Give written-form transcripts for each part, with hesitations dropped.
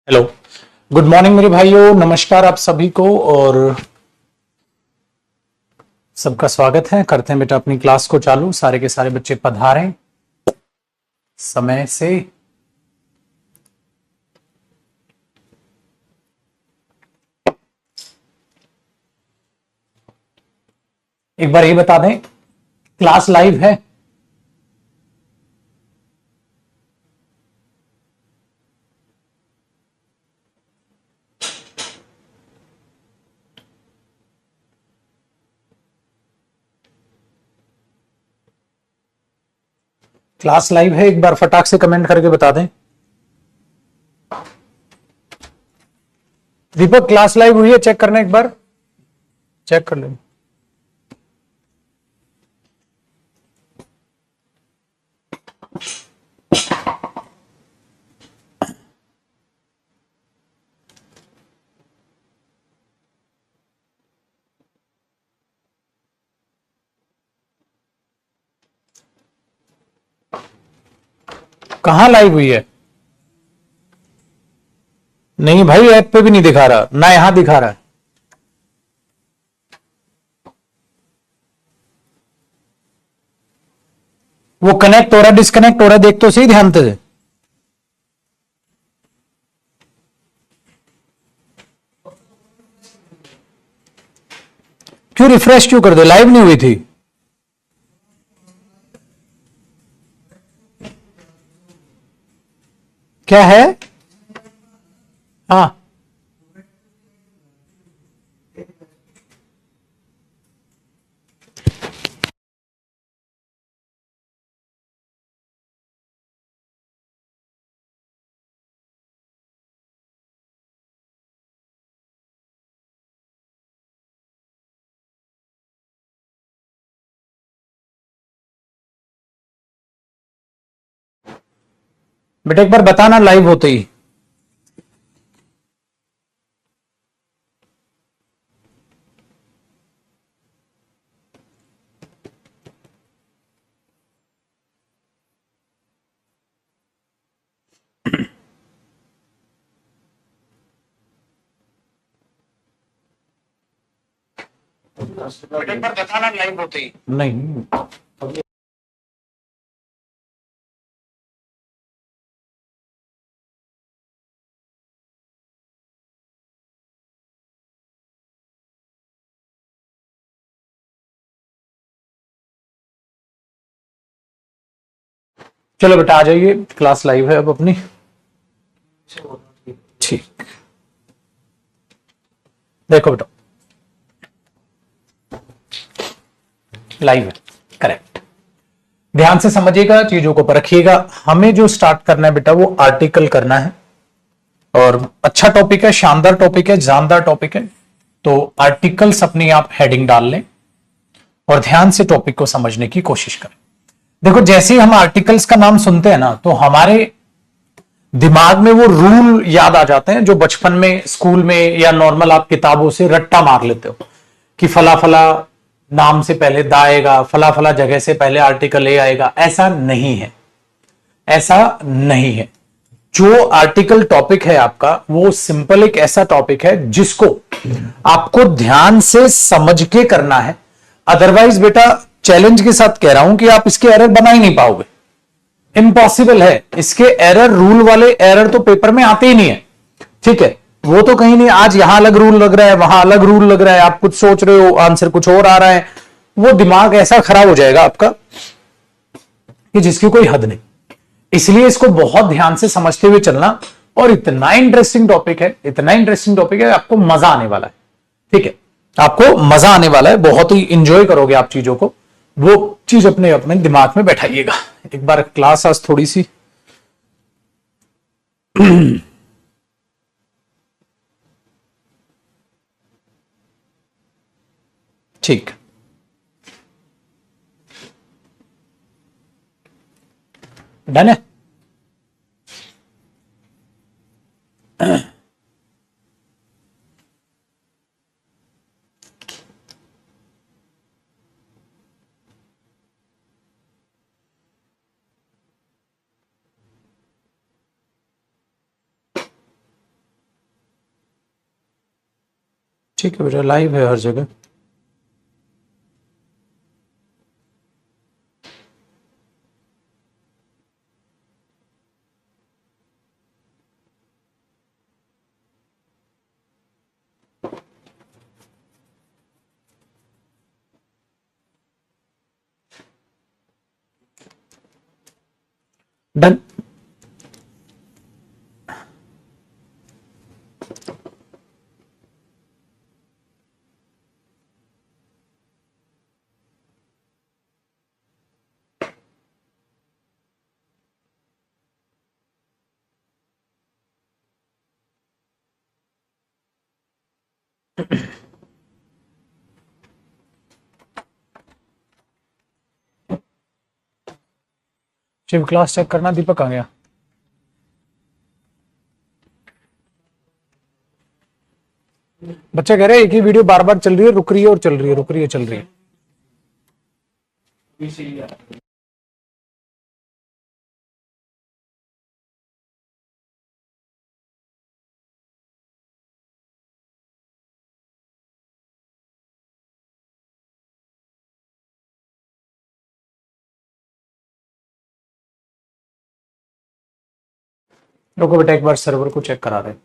Hello, good morning मेरे भाइयों। नमस्कार आप सभी को और सबका स्वागत है। करते हैं बेटा अपनी क्लास को चालू। सारे के सारे बच्चे पधारें समय से। एक बार ये बता दें, क्लास लाइव है? क्लास लाइव है? एक बार फटाक से कमेंट करके बता दें। दीपक, क्लास लाइव हुई है? चेक करना एक बार, चेक कर लें। कहां लाइव हुई है? नहीं भाई, ऐप पे भी नहीं दिखा रहा ना, यहां दिखा रहा है। वो कनेक्ट हो रहा, डिस्कनेक्ट हो रहा, देख तो सही ध्यान से। क्यों रिफ्रेश क्यों कर दे? लाइव नहीं हुई थी? क्या है? हाँ, बेटा एक बार बताना लाइव होते ही। बेटा एक बार बताना लाइव होते ही। नहीं, चलो बेटा आ जाइए, क्लास लाइव है अब अपनी। ठीक, देखो बेटा लाइव है, करेक्ट। ध्यान से समझिएगा, चीजों को परखिएगा। हमें जो स्टार्ट करना है बेटा वो आर्टिकल करना है, और अच्छा टॉपिक है, शानदार टॉपिक है, जानदार टॉपिक है। तो आर्टिकल्स अपनी आप हेडिंग डाल लें और ध्यान से टॉपिक को समझने की कोशिश करें। देखो, जैसे ही हम आर्टिकल्स का नाम सुनते हैं ना, तो हमारे दिमाग में वो रूल याद आ जाते हैं जो बचपन में स्कूल में या नॉर्मल आप किताबों से रट्टा मार लेते हो कि फला फला नाम से पहले दा आएगा, फला फला जगह से पहले आर्टिकल ए आएगा। ऐसा नहीं है, ऐसा नहीं है। जो आर्टिकल टॉपिक है आपका, वो सिंपल एक ऐसा टॉपिक है जिसको आपको ध्यान से समझ के करना है। अदरवाइज बेटा, चैलेंज के साथ कह रहा हूं कि आप इसके एरर बना ही नहीं पाओगे। इम्पॉसिबल है। इसके एरर, रूल वाले एरर तो पेपर में आते ही नहीं है। ठीक है, वो तो कहीं नहीं, आज यहां अलग रूल लग रहा है, वहां अलग रूल लग रहा है, आप कुछ सोच रहे हो, आंसर कुछ और आ रहा है। वो दिमाग ऐसा खराब हो जाएगा आपका कि जिसकी कोई हद नहीं। इसलिए इसको बहुत ध्यान से समझते हुए चलना। और इतना इंटरेस्टिंग टॉपिक है, इतना इंटरेस्टिंग टॉपिक है, आपको मजा आने वाला है। ठीक है, आपको मजा आने वाला है, बहुत ही इंजॉय करोगे आप चीजों को। वो चीज अपने अपने दिमाग में बैठाइएगा। एक बार क्लास आज थोड़ी सी ठीक, डन है। ठीक है बेटा, लाइव है हर जगह। डन। शिव क्लास चेक करना। दीपक आ गया। बच्चे कह रहे हैं एक ही वीडियो बार बार चल रही है, रुक रही है और चल रही है, रुक रही है, चल रही है। रुको बेटा, एक बार सर्वर को चेक करा रहे हैं।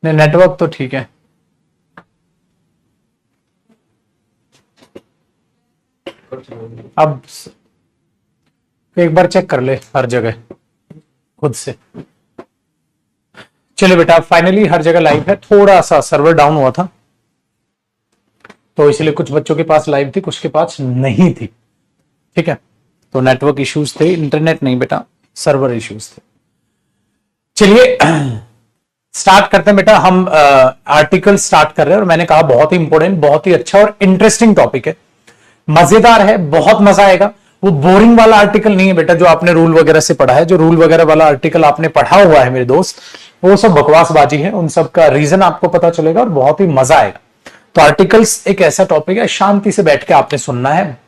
नहीं, नेटवर्क तो ठीक है। अब एक बार चेक कर ले हर जगह खुद से। चलिए बेटा, फाइनली हर जगह लाइव है। थोड़ा सा सर्वर डाउन हुआ था तो इसलिए कुछ बच्चों के पास लाइव थी, कुछ के पास नहीं थी। ठीक है, तो नेटवर्क इश्यूज थे, इंटरनेट नहीं बेटा, सर्वर इश्यूज थे। चलिए स्टार्ट करते हैं बेटा। हम आर्टिकल स्टार्ट कर रहे हैं और मैंने कहा बहुत ही इंपॉर्टेंट, बहुत ही अच्छा और इंटरेस्टिंग टॉपिक है, मजेदार है, बहुत मजा आएगा। वो बोरिंग वाला आर्टिकल नहीं है बेटा जो आपने रूल वगैरह से पढ़ा है। जो रूल वगैरह वाला आर्टिकल आपने पढ़ा हुआ है मेरे दोस्त, वो सब बकवासबाजी है। उन सब का रीजन आपको पता चलेगा और बहुत ही मजा आएगा। तो आर्टिकल्स एक ऐसा टॉपिक है, शांति से बैठ के आपने सुनना है।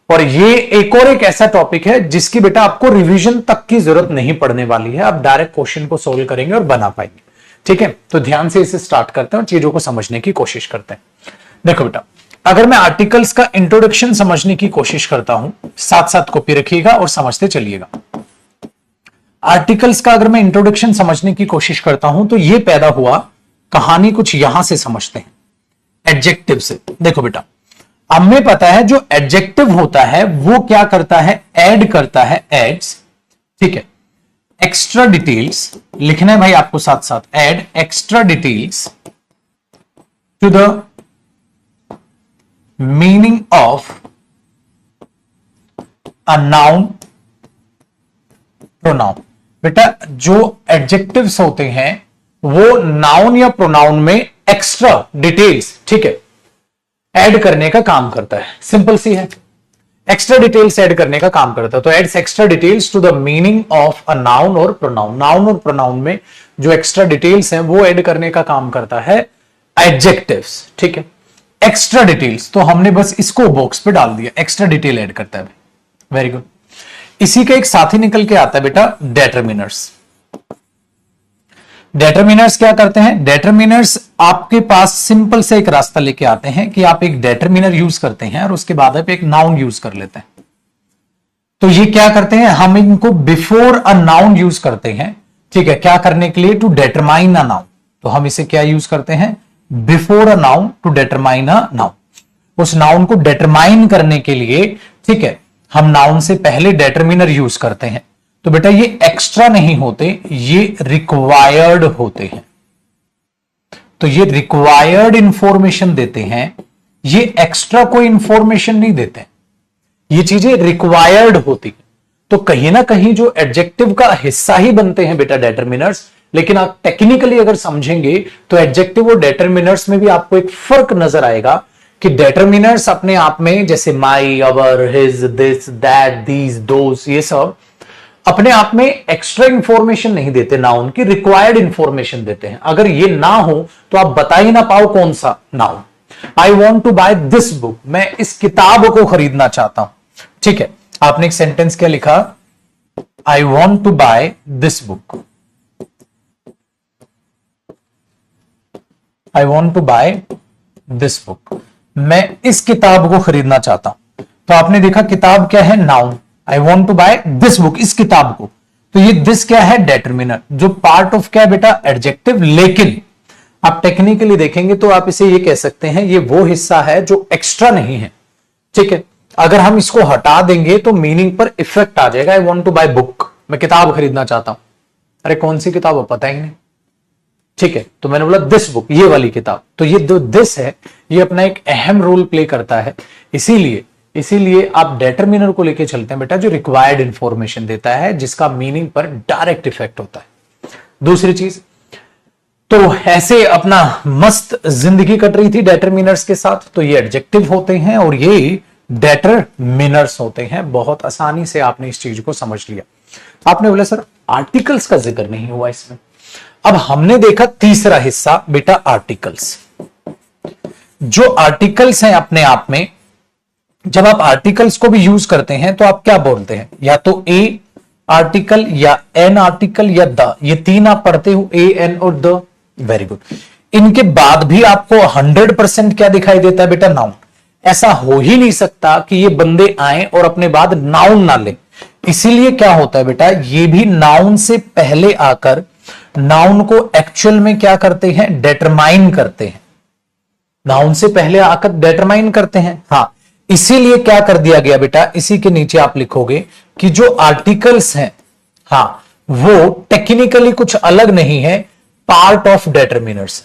और ये एक ऐसा टॉपिक है जिसकी बेटा आपको रिवीजन तक की जरूरत नहीं पड़ने वाली है। आप डायरेक्ट क्वेश्चन को सोल्व करेंगे और बना पाएंगे। ठीक है, तो ध्यान से इसे स्टार्ट करते हैं और चीजों को समझने की कोशिश करते हैं। देखो बेटा, अगर मैं आर्टिकल्स का इंट्रोडक्शन समझने की कोशिश करता हूं, साथ साथ कॉपी रखिएगा और समझते चलिएगा। आर्टिकल्स का अगर मैं इंट्रोडक्शन समझने की कोशिश करता हूं तो यह पैदा हुआ, कहानी कुछ यहां से समझते हैं, एडजेक्टिव से। देखो बेटा, हमें पता है जो एडजेक्टिव होता है वो क्या करता है, ऐड करता है, एड्स, ठीक है, एक्स्ट्रा डिटेल्स लिखना है भाई आपको साथ साथ, add extra details to the meaning of a noun pronoun. बेटा जो एडजेक्टिव्स होते हैं वो नाउन या प्रोनाउन में एक्स्ट्रा डिटेल्स, ठीक है, ऐड करने का काम करता है। सिंपल सी है, एक्स्ट्रा डिटेल्स ऐड करने का काम करता है। तो adds extra details to the meaning of a noun और प्रोनाउन। नाउन और प्रोनाउन में जो एक्स्ट्रा डिटेल्स हैं वो ऐड करने का काम करता है एडजेक्टिव्स, ठीक है। एक्स्ट्रा डिटेल्स, तो हमने बस इसको बॉक्स पे डाल दिया, एक्स्ट्रा डिटेल ऐड करता है। Very good. इसी का एक साथी निकल के आता है बेटा, डेटरमिनर्स। डेटरमिनर्स क्या करते हैं, डेटरमिनर्स आपके पास सिंपल से एक रास्ता लेके आते हैं कि आप एक डेटरमिनर यूज करते हैं और उसके बाद आप एक नाउन यूज कर लेते हैं। तो ये क्या करते हैं, हम इनको बिफोर अ नाउन यूज करते हैं, ठीक है, क्या करने के लिए, टू डेटरमाइन अ नाउन। तो हम इसे क्या यूज करते हैं, before a noun to determine a noun. उस नाउन को डेटरमाइन करने के लिए, ठीक है, हम नाउन से पहले डेटरमिनर यूज करते हैं। तो बेटा ये एक्स्ट्रा नहीं होते, ये रिक्वायर्ड होते हैं। तो ये रिक्वायर्ड इंफॉर्मेशन देते हैं, ये एक्स्ट्रा कोई इंफॉर्मेशन नहीं देते, ये चीजें रिक्वायर्ड होती। तो कहीं ना कहीं जो एडजेक्टिव का हिस्सा ही बनते हैं बेटा डेटरमिनर्स। लेकिन आप टेक्निकली अगर समझेंगे तो एडजेक्टिव और डेटरमिनर्स में भी आपको एक फर्क नजर आएगा कि डेटरमिनर्स अपने आप में, जैसे माई, अवर, हिज, दिस, दैट, दीज, दोस, ये सब अपने आप में एक्स्ट्रा इंफॉर्मेशन नहीं देते, नाउन की रिक्वायर्ड इंफॉर्मेशन देते हैं। अगर ये ना हो तो आप बता ही ना पाओ कौन सा noun. I want to buy this book, मैं इस किताब को खरीदना चाहता हूं, ठीक है। आपने एक सेंटेंस क्या लिखा, I want to buy this book, I want to buy this book, मैं इस किताब को खरीदना चाहता हूं। तो आपने देखा किताब क्या है, noun, I want to buy this book, इस किताब को। तो ये दिस क्या है, डेटरमिनर, जो पार्ट ऑफ क्या है बेटा, एडजेक्टिव। लेकिन आप टेक्निकली देखेंगे तो आप इसे ये कह सकते हैं, ये वो हिस्सा है जो एक्स्ट्रा नहीं है, ठीक है। अगर हम इसको हटा देंगे तो मीनिंग पर इफेक्ट आ जाएगा। I want to buy book, मैं किताब खरीदना चाहता हूं, अरे कौन सी किताब है पता ही नहीं, ठीक है। तो मैंने बोला दिस बुक, ये वाली किताब। तो ये जो दिस है ये अपना एक अहम रोल प्ले करता है। इसीलिए आप डेटरमिनर को लेके चलते हैं बेटा, जो रिक्वायर्ड इंफॉर्मेशन देता है, जिसका मीनिंग पर डायरेक्ट इफेक्ट होता है। दूसरी चीज, तो ऐसे अपना मस्त जिंदगी कट रही थी डेटरमिनर्स के साथ। तो ये एडजेक्टिव होते हैं और ये डेटरमिनर्स होते हैं। बहुत आसानी से आपने इस चीज को समझ लिया। आपने बोला सर आर्टिकल्स का जिक्र नहीं हुआ इसमें। अब हमने देखा तीसरा हिस्सा बेटा, आर्टिकल्स। जो आर्टिकल्स हैं अपने आप में, जब आप आर्टिकल्स को भी यूज करते हैं तो आप क्या बोलते हैं, या तो ए आर्टिकल या एन आर्टिकल या द, ये तीन आप पढ़ते हो, ए, एन और द। Very good. इनके बाद भी आपको 100% क्या दिखाई देता है बेटा, नाउन। ऐसा हो ही नहीं सकता कि ये बंदे आए और अपने बाद नाउन ना ले। इसीलिए क्या होता है बेटा, ये भी नाउन से पहले आकर नाउन को एक्चुअल में क्या करते हैं, डेटरमाइन करते हैं। नाउन से पहले आकर डेटरमाइन करते हैं। हाँ, इसीलिए क्या कर दिया गया बेटा, इसी के नीचे आप लिखोगे कि जो आर्टिकल्स हैं, हाँ, वो टेक्निकली कुछ अलग नहीं है, पार्ट ऑफ डेटरमिनर्स।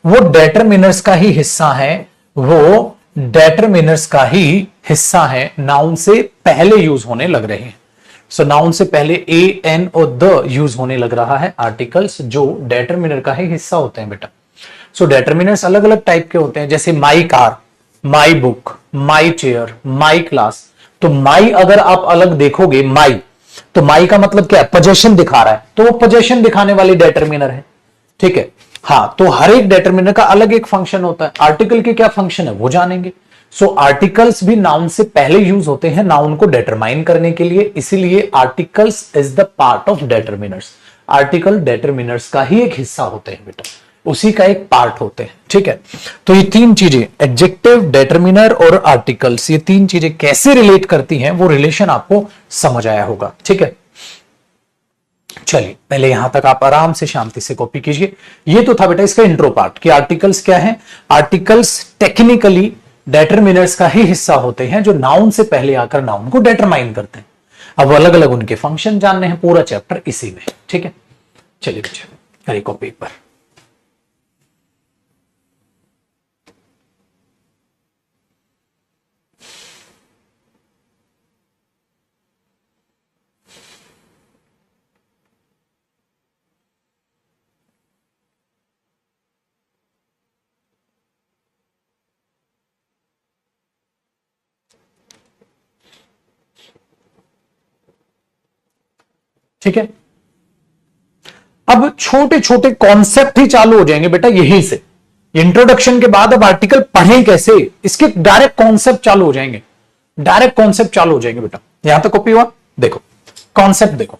वो डेटरमिनर्स का ही हिस्सा है, वो डेटरमिनर्स का ही हिस्सा है, नाउन से पहले यूज होने लग रहे हैं। सो नाउन से पहले ए, एन और द यूज होने लग रहा है आर्टिकल्स, जो डेटरमिनर का ही हिस्सा होते हैं बेटा। सो डेटरमिनर्स अलग अलग टाइप के होते हैं, जैसे my car, my book, my chair, my class. तो माई अगर आप अलग देखोगे, माई, तो माई का मतलब क्या है, पोजेशन दिखा रहा है, तो वो पोजेशन दिखाने वाली डेटरमिनर है, ठीक है। हाँ, तो हर एक डेटरमिनर का अलग एक फंक्शन होता है। आर्टिकल के क्या फंक्शन है वो जानेंगे। सो आर्टिकल्स भी नाउन से पहले यूज होते हैं, नाउन को डेटरमाइन करने के लिए। इसीलिए articles is the part of determiners. Article determiners का ही एक हिस्सा होते हैं बेटा, उसी का एक पार्ट होते हैं। ठीक है, तो ये तीन चीजें, एडजेक्टिव, डिटरमिनर और आर्टिकल्स, ये तीन चीजें कैसे रिलेट करती हैं वो रिलेशन आपको समझ आया होगा। ठीक है, चलिए पहले यहां तक आप आराम से शांति से कॉपी कीजिए। ये तो था बेटा इसका इंट्रो पार्ट कि आर्टिकल्स क्या है। आर्टिकल्स टेक्निकली डिटरमिनर्स का ही हिस्सा होते हैं जो नाउन से पहले आकर नाउन को डिटरमाइन करते हैं। अब अलग अलग उनके फंक्शन जानने हैं, पूरा चैप्टर इसी में। ठीक है, चलिए बच्चे करिए कॉपी पर। ठीक है, अब छोटे छोटे कॉन्सेप्ट ही चालू हो जाएंगे बेटा यहीं से। इंट्रोडक्शन के बाद अब आर्टिकल पढ़ें कैसे, इसके डायरेक्ट कॉन्सेप्ट चालू हो जाएंगे, डायरेक्ट कॉन्सेप्ट चालू हो जाएंगे बेटा। यहां तक कॉपी हुआ, देखो कॉन्सेप्ट देखो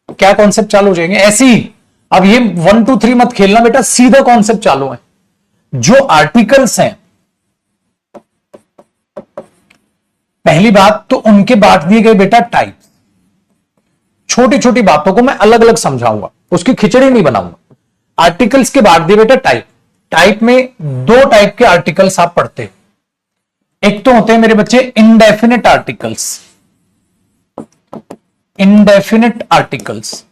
क्या कॉन्सेप्ट चालू हो जाएंगे ऐसे ही। अब ये 1 2 3 मत खेलना बेटा, सीधा कॉन्सेप्ट चालू है। जो आर्टिकल्स हैं, पहली बात तो उनके बांट दिए गए बेटा टाइप। छोटी छोटी बातों को मैं अलग अलग समझाऊंगा, उसकी खिचड़ी नहीं बनाऊंगा। आर्टिकल्स के बांट दिए बेटा टाइप। टाइप में दो टाइप के आर्टिकल्स आप पढ़ते हैं। एक तो होते हैं मेरे बच्चे इंडेफिनिट आर्टिकल्स, इंडेफिनिट आर्टिकल्स,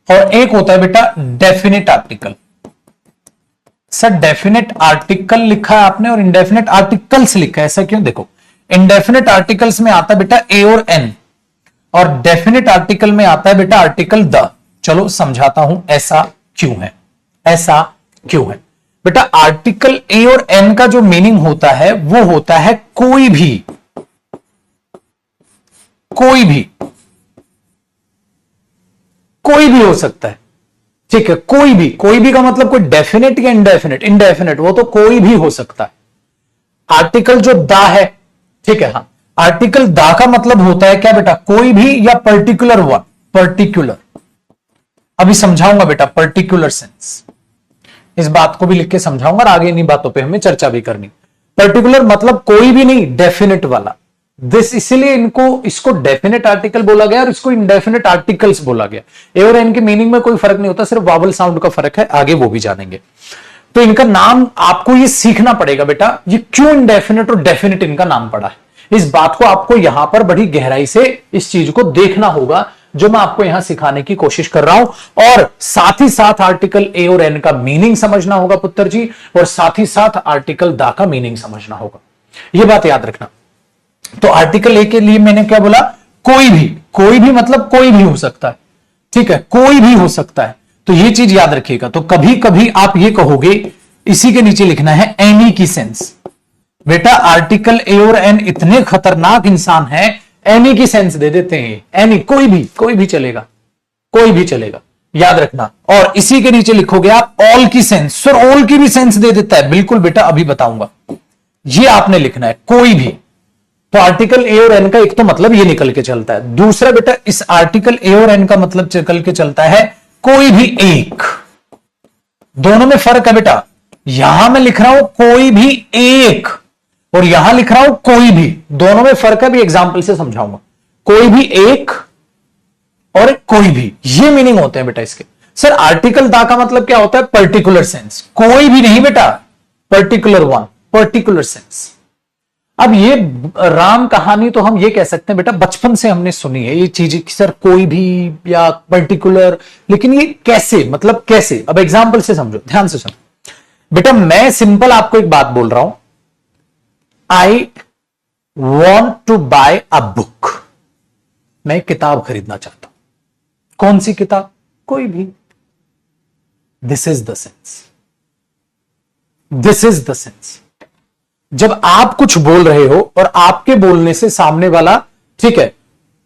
और एक होता है बेटा definite article. Sir definite article लिखा है आपने और इंडेफिनेट आर्टिकल्स लिखा है, ऐसा क्यों? देखो इंडेफिनेट आर्टिकल्स में आता है बेटा ए और एन, और डेफिनेट आर्टिकल में आता है बेटा आर्टिकल द। चलो समझाता हूं ऐसा क्यों है, ऐसा क्यों है बेटा। आर्टिकल ए और एन का जो मीनिंग होता है वो होता है कोई भी, कोई भी, कोई भी हो सकता है। ठीक है, कोई भी, कोई भी का मतलब कोई डेफिनेट या इंडेफिनेट? इंडेफिनेट, वो तो कोई भी हो सकता है। आर्टिकल जो दा है, ठीक है, हाँ, आर्टिकल दा का मतलब होता है क्या बेटा? कोई भी या पर्टिकुलर वन, पर्टिकुलर। अभी समझाऊंगा बेटा पर्टिकुलर सेंस, इस बात को भी लिख के समझाऊंगा और आगे इन्हीं बातों पे हमें चर्चा भी करनी। पर्टिकुलर मतलब कोई भी नहीं, डेफिनेट वाला। दिस इसीलिए इनको, इसको डेफिनेट आर्टिकल बोला गया और इसको इंडेफिनेट आर्टिकल्स बोला गया। ए और एन के मीनिंग में कोई फर्क नहीं होता, सिर्फ वावल साउंड का फर्क है, आगे वो भी जानेंगे। तो इनका नाम आपको ये सीखना पड़ेगा बेटा, ये क्यों इंडेफिनेट और डेफिनेट इनका नाम पड़ा है। इस बात को आपको यहां पर बड़ी गहराई से इस चीज को देखना होगा जो मैं आपको यहां सिखाने की कोशिश कर रहा हूं, और साथ ही साथ आर्टिकल ए और एन का मीनिंग समझना होगा पुत्र जी, और साथ ही साथ आर्टिकल दा का मीनिंग समझना होगा, यह बात याद रखना। तो आर्टिकल ए के लिए मैंने क्या बोला? कोई भी, कोई भी मतलब कोई भी हो सकता है। ठीक है, कोई भी हो सकता है, तो यह चीज याद रखिएगा। तो कभी कभी आप ये कहोगे, इसी के नीचे लिखना है एनी की सेंस। बेटा आर्टिकल ए और एन इतने खतरनाक इंसान हैं, एनी की सेंस दे देते हैं। एनी, कोई भी, कोई भी चलेगा, कोई भी चलेगा, याद रखना। और इसी के नीचे लिखोगे आप ऑल की सेंस। सर ऑल की भी सेंस दे देता है, बिल्कुल बेटा, अभी बताऊंगा। ये आपने लिखना है, कोई भी। तो आर्टिकल ए और एन का एक तो मतलब ये निकल के चलता है, दूसरा बेटा इस आर्टिकल ए और एन का मतलब निकल के चलता है कोई भी एक। दोनों में फर्क है बेटा, यहां मैं लिख रहा हूं कोई भी एक, और यहां लिख रहा हूं कोई भी, दोनों में फर्क है, भी एग्जाम्पल से समझाऊंगा। कोई भी एक और एक कोई भी, ये मीनिंग होते हैं बेटा इसके। सर आर्टिकल दा का मतलब क्या होता है? Particular sense. कोई भी नहीं बेटा, पर्टिकुलर वन, पर्टिकुलर सेंस। अब ये राम कहानी तो हम ये कह सकते हैं बेटा बचपन से हमने सुनी है ये चीज कि सर कोई भी या पर्टिकुलर, लेकिन ये कैसे, मतलब कैसे? अब एग्जाम्पल से समझो, ध्यान से सुनो बेटा। मैं सिंपल आपको एक बात बोल रहा हूं, I want to buy a book. मैं एक किताब खरीदना चाहता हूं। कौन सी किताब? कोई भी। This is the sense, this is the sense. जब आप कुछ बोल रहे हो और आपके बोलने से सामने वाला, ठीक है,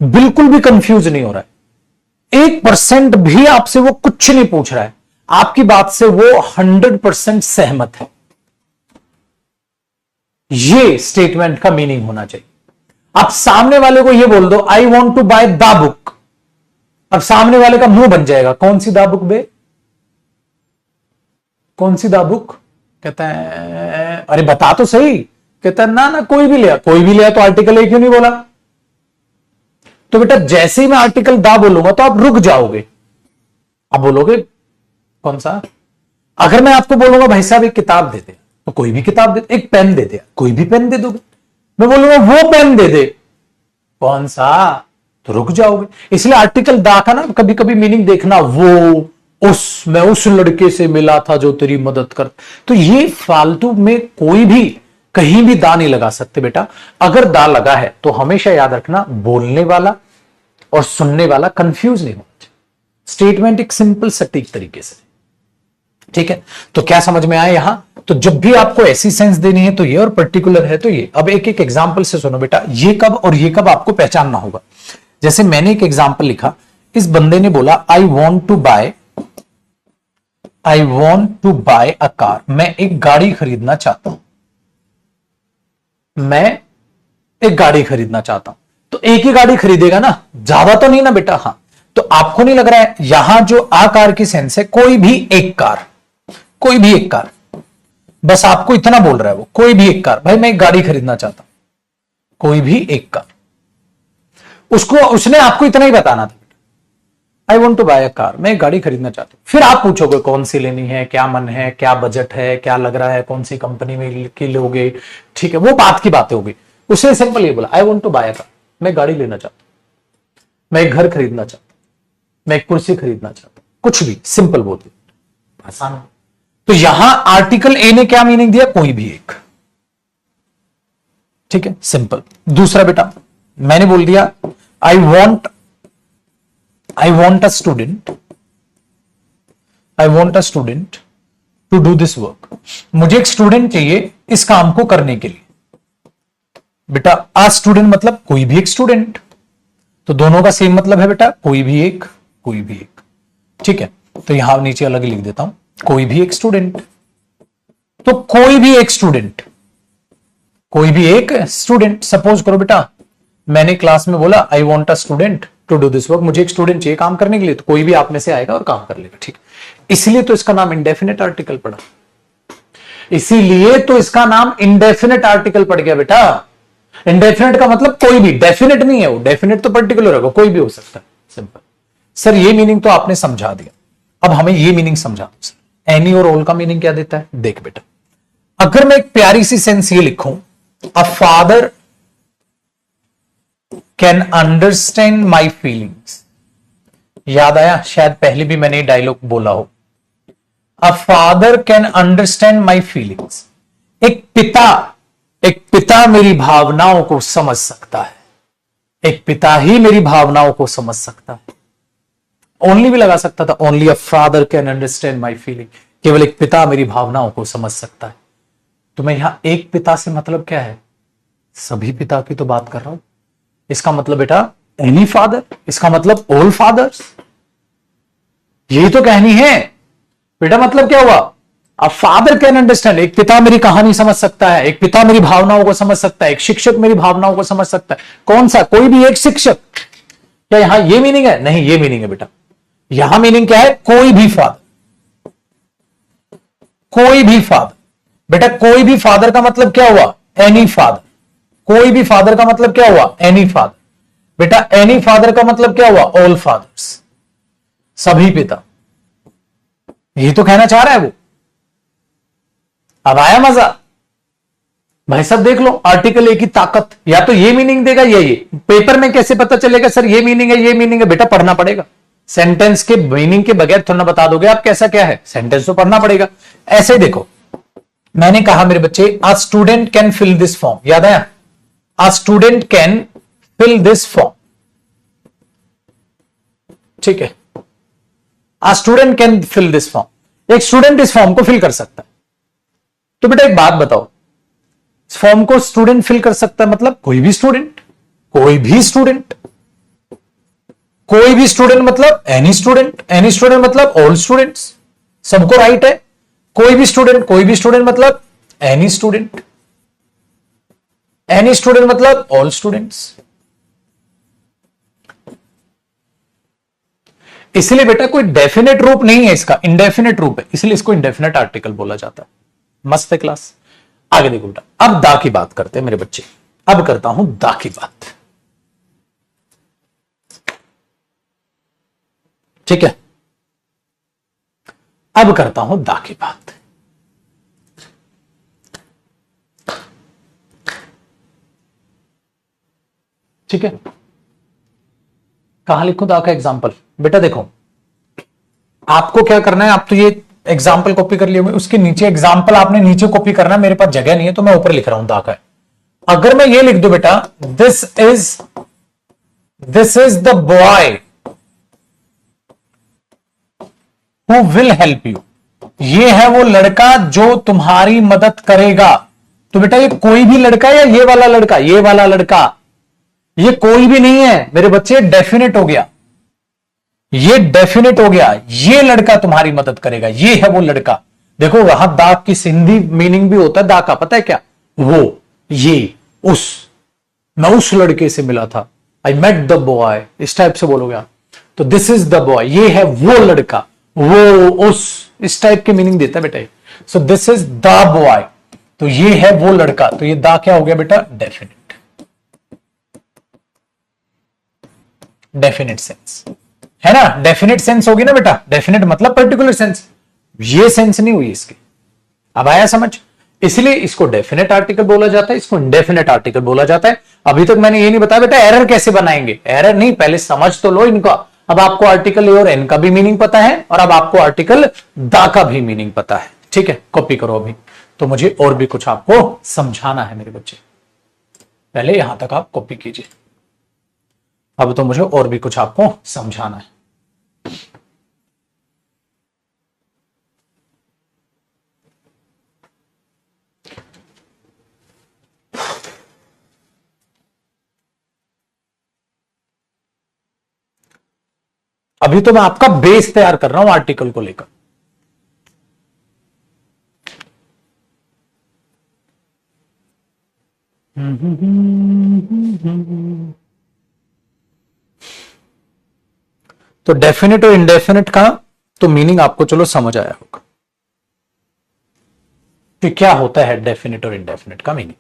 बिल्कुल भी कंफ्यूज नहीं हो रहा है, 1% भी आपसे वो कुछ नहीं पूछ रहा है, आपकी बात से वो 100% सहमत है, ये स्टेटमेंट का मीनिंग होना चाहिए। आप सामने वाले को ये बोल दो, I want to buy the book, अब सामने वाले का मुंह बन जाएगा, कौन सी दाबुक बे, कौन सी दाबुक, कहता है अरे बता तो सही, कहता है ना ना कोई भी लिया, कोई भी लिया तो आर्टिकल ए क्यों नहीं बोला। तो बेटा जैसे ही मैं आर्टिकल दा बोलूंगा तो आप रुक जाओगे, आप बोलोगे कौन सा। अगर मैं आपको बोलूंगा भाई साहब एक किताब दे दे, तो कोई भी किताब दे, एक पेन दे दे, कोई भी पेन दे दोगे। मैं बोलूंगा वो पेन दे दे, कौन सा, तो रुक जाओगे। इसलिए आर्टिकल दा का ना कभी कभी मीनिंग देखना, वो मैं उस लड़के से मिला था जो तेरी मदद कर, तो ये फालतू में कोई भी कहीं भी दा नहीं लगा सकते बेटा। अगर दा लगा है तो हमेशा याद रखना बोलने वाला और सुनने वाला कंफ्यूज नहीं होना चाहिए, स्टेटमेंट एक सिंपल सटीक तरीके से, ठीक है। तो क्या समझ में आया यहां, तो जब भी आपको ऐसी सेंस देनी है तो ये, और पर्टिकुलर है तो ये। अब एक एक एग्जांपल से सुनो बेटा, ये कब और ये कब आपको पहचानना होगा। जैसे मैंने एक एग्जांपल लिखा, इस बंदे ने बोला I want to buy a car, मैं एक गाड़ी खरीदना चाहता हूं, मैं एक गाड़ी खरीदना चाहता हूं। तो एक ही गाड़ी खरीदेगा ना, ज्यादा तो नहीं ना बेटा। हां, तो आपको नहीं लग रहा है यहां जो आ कार की सेंस है, कोई भी एक कार, कोई भी एक कार, बस आपको इतना बोल रहा है वो, कोई भी एक कार, भाई मैं एक गाड़ी खरीदना चाहता हूं, कोई भी एक कार। उसको, उसने आपको इतना ही बताना था, I want to buy a car, मैं एक गाड़ी खरीदना चाहता हूं। फिर आप पूछोगे कौन सी लेनी है, क्या मन है, क्या बजट है, क्या लग रहा है, कौन सी कंपनी में की लोगे, ठीक है, वो बात की बातें होगी। उसने सिंपल ये बोला I want to buy a car, मैं गाड़ी लेना चाहता हूं, मैं एक घर खरीदना चाहता हूं, मैं एक कुर्सी खरीदना चाहता हूं, कुछ भी सिंपल बोलते, आसान है। तो यहां आर्टिकल ए ने क्या मीनिंग दिया, कोई भी एक, ठीक है, सिंपल। दूसरा बेटा मैंने बोल दिया I want a student, I want a student to do this work, मुझे एक स्टूडेंट चाहिए इस काम को करने के लिए। बेटा आ स्टूडेंट मतलब कोई भी एक स्टूडेंट, तो दोनों का सेम मतलब है बेटा, कोई भी एक, कोई भी एक, ठीक है। तो यहां नीचे अलग लिख देता हूं, कोई भी एक स्टूडेंट। तो कोई भी एक स्टूडेंट, कोई भी एक स्टूडेंट, सपोज करो बेटा मैंने क्लास में बोला I want a student to do this work, मुझे एक स्टूडेंट चाहिए काम करने के लिए, तो कोई भी आप में से आएगा और काम कर लेगा, ठीक। इसलिए तो इसका नाम इंडेफिनेट आर्टिकल पड़ा, इसीलिए तो इसका नाम इंडेफिनेट आर्टिकल पड़ गया बेटा। इंडेफिनेट का मतलब कोई भी, डेफिनेट नहीं है वो, डेफिनेट तो पर्टिकुलर होगा, कोई भी हो सकता है, सिंपल। सर ये मीनिंग तो आपने समझा दिया, अब हमें ये मीनिंग समझा दो सर, एनी और ऑल का मीनिंग क्या देता है, देख बेटा। अगर मैं एक प्यारी सी सेंस ये लिखूं, a father can understand my feelings, याद आया, शायद पहले भी मैंने डायलॉग बोला हो, a father can understand my feelings, एक पिता मेरी भावनाओं को समझ सकता है, एक पिता ही मेरी भावनाओं को समझ सकता है। ओनली भी लगा सकता था, only a father can understand my feeling, केवल एक पिता मेरी भावनाओं को समझ सकता है। तो मैं यहां एक पिता से मतलब क्या है, सभी पिता की तो बात कर रहा हूं। इसका मतलब बेटा एनी फादर, इसका मतलब ऑल फादर्स, यही तो कहनी है बेटा। मतलब क्या हुआ, अब फादर कैन अंडरस्टैंड, एक पिता मेरी कहानी समझ सकता है, एक पिता मेरी भावनाओं को समझ सकता है, एक शिक्षक मेरी भावनाओं को समझ सकता है। कौन सा, कोई भी एक शिक्षक। क्या यहां ये मीनिंग है, नहीं ये मीनिंग है बेटा। यहां मीनिंग क्या है, कोई भी फादर, कोई भी फादर। बेटा कोई भी फादर का मतलब क्या हुआ, एनी फादर। कोई भी फादर का मतलब क्या हुआ, एनी फादर। बेटा एनी फादर का मतलब क्या हुआ, ऑल फादर्स, सभी पिता। यही तो कहना चाह रहा है वो। अब आया मजा भाई साहब, देख लो आर्टिकल ए की ताकत, या तो ये मीनिंग देगा या ये। पेपर में कैसे पता चलेगा सर ये मीनिंग है ये मीनिंग है, बेटा पढ़ना पड़ेगा। सेंटेंस के मीनिंग के बगैर थोड़ा बता दोगे आप कैसा क्या है, सेंटेंस तो पढ़ना पड़ेगा। ऐसे देखो, मैंने कहा मेरे बच्चे a student can fill this form, याद आया, a student can fill this form, ठीक है, a student can fill this form, एक स्टूडेंट इस फॉर्म को फिल कर सकता है। तो बेटा एक बात बताओ, इस फॉर्म को स्टूडेंट फिल कर सकता है मतलब कोई भी स्टूडेंट, कोई भी स्टूडेंट, कोई भी स्टूडेंट मतलब एनी स्टूडेंट, एनी स्टूडेंट मतलब ऑल स्टूडेंट्स, सबको राइट है। कोई भी स्टूडेंट, कोई भी स्टूडेंट मतलब एनी स्टूडेंट, एनी स्टूडेंट मतलब ऑल स्टूडेंट्स। इसलिए बेटा कोई डेफिनेट रूप नहीं है इसका, इंडेफिनेट रूप है, इसलिए इसको इंडेफिनेट आर्टिकल बोला जाता है। मस्त है क्लास। आगे देखो बेटा, अब दा की बात करते हैं मेरे बच्चे। अब करता हूं दा की बात। ठीक है, अब करता हूं दा की बात। ठीक है, कहां लिखूं दा का एग्जाम्पल? बेटा देखो, आपको क्या करना है, आप तो ये एग्जाम्पल कॉपी कर लिए होंगे, उसके नीचे एग्जाम्पल आपने नीचे कॉपी करना है। मेरे पास जगह नहीं है तो मैं ऊपर लिख रहा हूं दा का। अगर मैं ये लिख दूं बेटा, this is the boy who will help you, ये है वो लड़का जो तुम्हारी मदद करेगा। तो बेटा ये कोई भी लड़का या ये वाला लड़का? ये वाला लड़का, ये कोई भी नहीं है मेरे बच्चे, डेफिनेट हो गया, ये डेफिनेट हो गया। ये लड़का तुम्हारी मदद करेगा, ये है वो लड़का। देखो वहां दा की सिंधी मीनिंग भी होता है दा का, पता है क्या? वो, ये, उस, मैं उस लड़के से मिला था, आई मेट द बॉय, इस टाइप से बोलोगे आप। तो दिस इज द बॉय, ये है वो लड़का, वो, उस, इस टाइप की मीनिंग देता है बेटा। So this is the boy, तो ये है वो लड़का। तो ये दा क्या हो गया बेटा? डेफिनेट, डेफिनेट सेंस है ना, डेफिनेट सेंस होगी ना बेटा। डेफिनेट मतलब पर्टिकुलर सेंस, ये सेंस नहीं हुई इसकी। अब आया समझ? इसलिए इसको डेफिनेट आर्टिकल बोला जाता है, इसको इंडेफिनेट आर्टिकल बोला जाता है। अभी तक मैंने ये नहीं बताया बेटा एरर कैसे बनाएंगे। एरर नहीं, पहले समझ तो लो इनका। अब आपको आर्टिकल ए और एन का भी मीनिंग पता है, और अब आपको आर्टिकल दा का भी मीनिंग पता है। ठीक है, कॉपी करो अभी। तो मुझे और भी कुछ आपको समझाना है मेरे बच्चे, पहले यहां तक आप कॉपी कीजिए। अब तो मुझे और भी कुछ आपको समझाना है। अभी तो मैं आपका बेस तैयार कर रहा हूं आर्टिकल को लेकर। तो डेफिनेट और इंडेफिनेट का तो मीनिंग आपको चलो समझ आया होगा कि क्या होता है डेफिनेट और इंडेफिनेट का मीनिंग।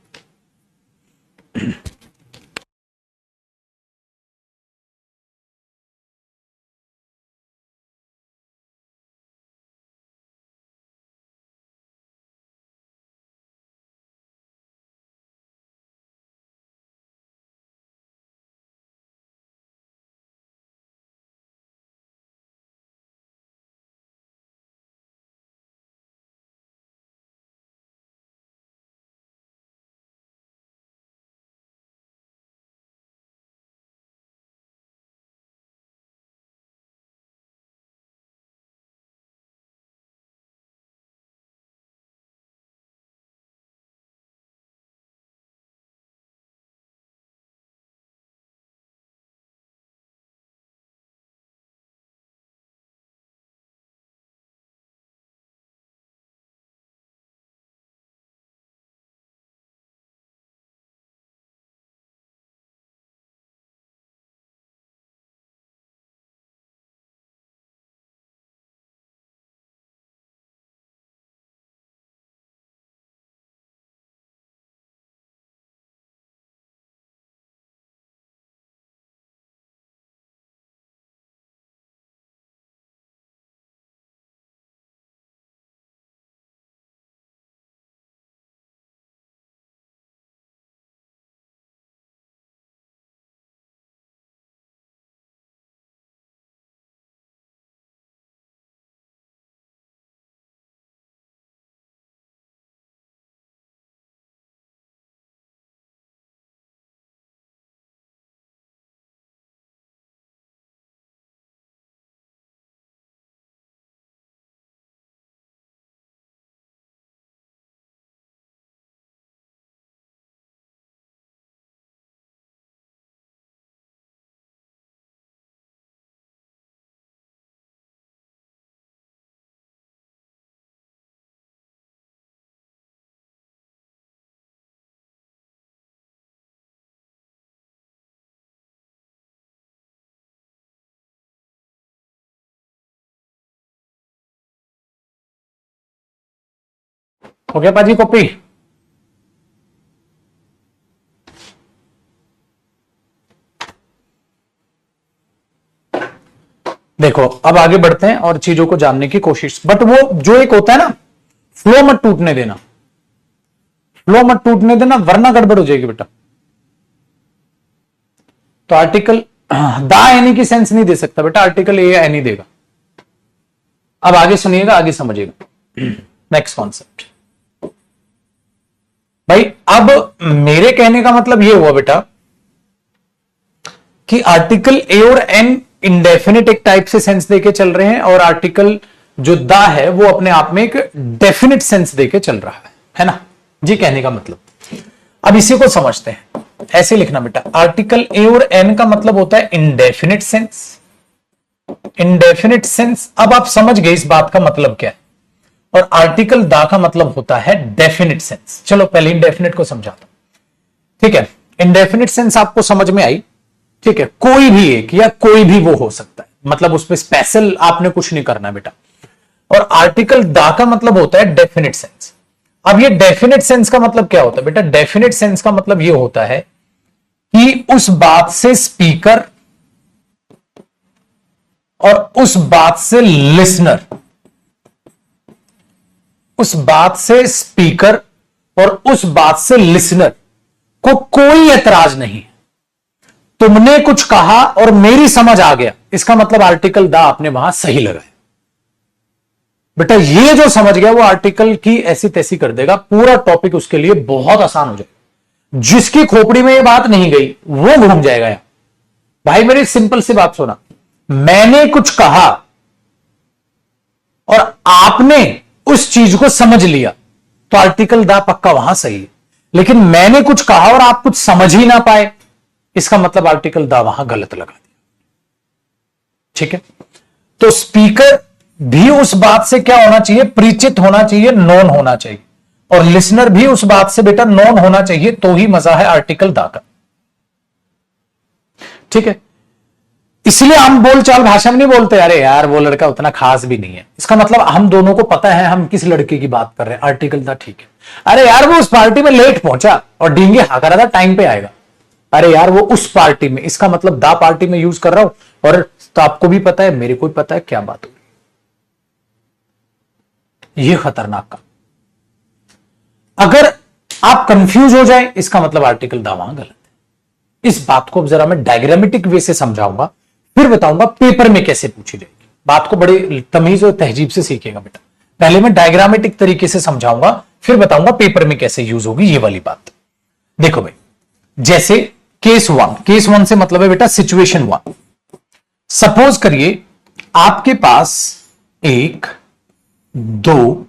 हो गया पाजी कॉपी? देखो अब आगे बढ़ते हैं और चीजों को जानने की कोशिश, बट वो जो एक होता है ना, फ्लो मत टूटने देना, फ्लो मत टूटने देना वरना गड़बड़ हो जाएगी बेटा। तो आर्टिकल दा एनी की सेंस नहीं दे सकता बेटा, आर्टिकल ए एनी देगा। अब आगे सुनिएगा, आगे समझिएगा। नेक्स्ट कॉन्सेप्ट भाई, अब मेरे कहने का मतलब यह हुआ बेटा कि आर्टिकल ए और एन इंडेफिनिट एक टाइप से सेंस देके चल रहे हैं, और आर्टिकल जो दा है वो अपने आप में एक डेफिनिट सेंस देके चल रहा है ना जी, कहने का मतलब। अब इसी को समझते हैं, ऐसे लिखना बेटा, आर्टिकल ए और एन का मतलब होता है इंडेफिनिट सेंस, इंडेफिनिट सेंस। अब आप समझ गए इस बात का मतलब क्या है, और आर्टिकल दा का मतलब होता है डेफिनिट सेंस। चलो पहले इंडेफिनिट को समझाता हूं, ठीक है। इंडेफिनिट सेंस आपको समझ में आई, ठीक है। कोई भी एक या कोई भी वो हो सकता है, मतलब उस पर स्पेशल आपने कुछ नहीं करना बेटा। और आर्टिकल दा का मतलब होता है डेफिनिट सेंस। अब ये डेफिनिट सेंस का मतलब क्या होता है बेटा? डेफिनिट सेंस का मतलब ये होता है कि उस बात से स्पीकर और उस बात से लिसनर, उस बात से स्पीकर और उस बात से लिसनर को कोई एतराज नहीं। तुमने कुछ कहा और मेरी समझ आ गया, इसका मतलब आर्टिकल दा आपने वहां सही लगाया बेटा। ये जो समझ गया वो आर्टिकल की ऐसी तैसी कर देगा, पूरा टॉपिक उसके लिए बहुत आसान हो जाएगा। जिसकी खोपड़ी में ये बात नहीं गई वो घूम जाएगा यार। भाई मेरी सिंपल सी बात सुना, मैंने कुछ कहा और आपने उस चीज को समझ लिया तो आर्टिकल दा पक्का वहां सही है। लेकिन मैंने कुछ कहा और आप कुछ समझ ही ना पाए, इसका मतलब आर्टिकल दा वहां गलत लगा दिया, ठीक है। तो स्पीकर भी उस बात से क्या होना चाहिए? परिचित होना चाहिए, नोन होना चाहिए, और लिसनर भी उस बात से बेटा नोन होना चाहिए, तो ही मजा है आर्टिकल दा का, ठीक है। इसलिए हम बोलचाल भाषा में नहीं बोलते अरे यार वो लड़का उतना खास भी नहीं है, इसका मतलब हम दोनों को पता है हम किस लड़के की बात कर रहे हैं, आर्टिकल दा ठीक है। अरे यार वो उस पार्टी में लेट पहुंचा और डींगे हाँका रहा था, टाइम पे आएगा। अरे यार वो उस पार्टी में, इसका मतलब दा पार्टी में यूज कर रहा हूं, और तो आपको भी पता है मेरे को भी पता है क्या बात हो रही। ये खतरनाक का, अगर आप कंफ्यूज हो जाए इसका मतलब आर्टिकल दा वहां गलत है। इस बात को जरा मैं डायग्रामेटिक वे से समझाऊंगा, फिर बताऊंगा पेपर में कैसे पूछी जाएगी। बात को बड़े तमीज और तहजीब से सीखेगा बेटा। पहले मैं डायग्रामेटिक तरीके से समझाऊंगा, फिर बताऊंगा पेपर में कैसे यूज होगी ये वाली बात। देखो भाई, जैसे केस वन से मतलब है बेटा सिचुएशन वन। सपोज करिए आपके पास 1, 2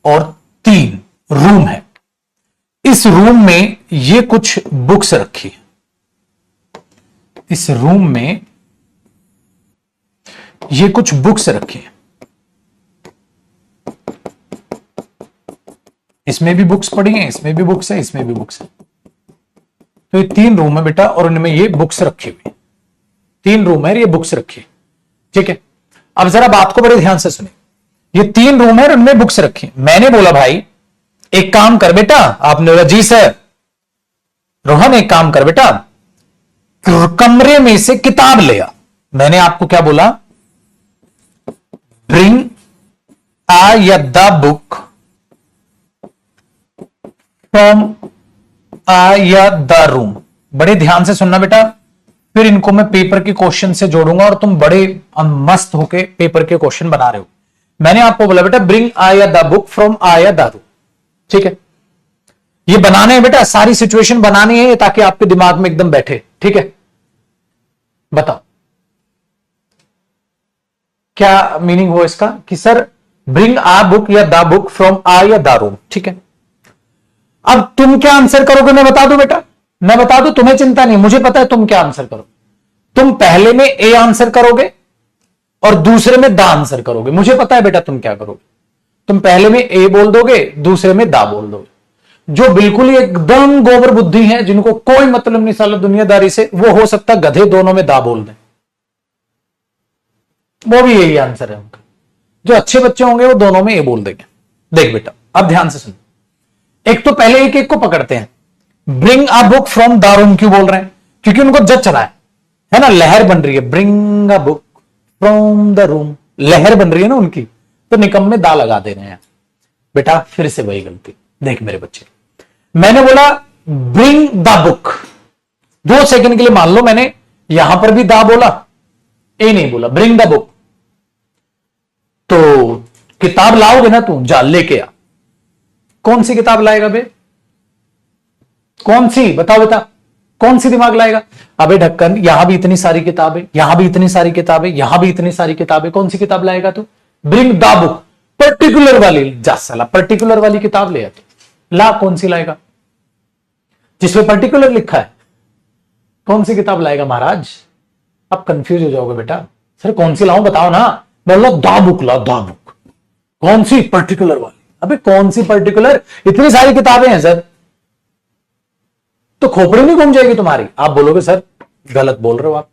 और 3 रूम है। इस रूम में ये कुछ बुक्स रखी है, इस रूम में ये कुछ बुक्स रखी है, इसमें भी बुक्स पड़ी हैं, इसमें भी बुक्स है, इसमें भी बुक्स है। तो ये 3 रूम है बेटा और उनमें ये बुक्स रखी हुई, 3 रूम है, ये बुक्स रखी, ठीक है। अब जरा बात को बड़े ध्यान से सुने, ये 3 रूम है और उनमें बुक्स रखी। मैंने बोला भाई एक काम कर बेटा, आपने बोला जी सर। रोहन एक काम कर बेटा, कमरे में से किताब ले आ। मैंने आपको क्या बोला? ब्रिंग आ या द बुक फ्रॉम आ या द रूम। बड़े ध्यान से सुनना बेटा, फिर इनको मैं पेपर के क्वेश्चन से जोड़ूंगा और तुम बड़े मस्त होके पेपर के क्वेश्चन बना रहे हो। मैंने आपको बोला बेटा ब्रिंग आ या द बुक फ्रॉम आ या द रूम, ठीक है। ये बनाने हैं बेटा, सारी सिचुएशन बनानी है ताकि आपके दिमाग में एकदम बैठे, ठीक है। बताओ क्या मीनिंग हो इसका कि सर ब्रिंग आ बुक या द बुक फ्रॉम आ या द रूम, ठीक है। अब तुम क्या आंसर करोगे मैं बता दूं बेटा, मैं बता दूं, तुम्हें चिंता नहीं, मुझे पता है तुम क्या आंसर करो। तुम पहले में ए आंसर करोगे और दूसरे में दा आंसर करोगे। मुझे पता है बेटा तुम क्या करोगे, तुम पहले में ए बोल दोगे, दूसरे में दा बोल दोगे। जो बिल्कुल ही एकदम गोबर बुद्धि है, जिनको कोई मतलब नहीं साला दुनियादारी से, वो हो सकता गधे दोनों में दा बोल दें, वो भी यही आंसर है उनका। जो अच्छे बच्चे होंगे वो दोनों में ए बोल देंगे। देख बेटा अब ध्यान से सुन, एक तो पहले एक एक को पकड़ते हैं। Bring a book from the room क्यों बोल रहे हैं? क्योंकि उनको जच रहा है ना, लहर बन रही है। Bring a book from the room, लहर बन रही है ना उनकी, तो निकम में दा लगा दे रहे हैं। बेटा फिर से वही गलती, देख मेरे बच्चे, मैंने बोला ब्रिंग द बुक, 2 सेकंड के लिए मान लो मैंने यहां पर भी दा बोला, ए नहीं बोला, ब्रिंग द बुक। तो किताब लाओगे ना तू, जा लेके आ। कौन सी किताब लाएगा बे? कौन सी बताओ बेटा, कौन सी दिमाग लाएगा? अबे ढक्कन, यहां भी इतनी सारी किताबें, यहां भी इतनी सारी किताबें, यहां भी इतनी सारी किताबें, कौन सी किताब लाएगा तू? ब्रिंग द बुक, पर्टिकुलर वाली। जा साला, पर्टिकुलर वाली किताब ले आ तू, ला। कौन सी लाएगा? जिसमें पर्टिकुलर लिखा है, कौन सी किताब लाएगा महाराज? आप कंफ्यूज हो जाओगे बेटा। सर कौन सी लाऊं बताओ ना। बोला द बुक ला, द बुक। कौन सी? पर्टिकुलर वाली। अबे कौन सी पर्टिकुलर? इतनी सारी किताबें हैं सर, तो खोपड़ी नहीं घूम जाएगी तुम्हारी? आप बोलोगे सर गलत बोल रहे हो आप।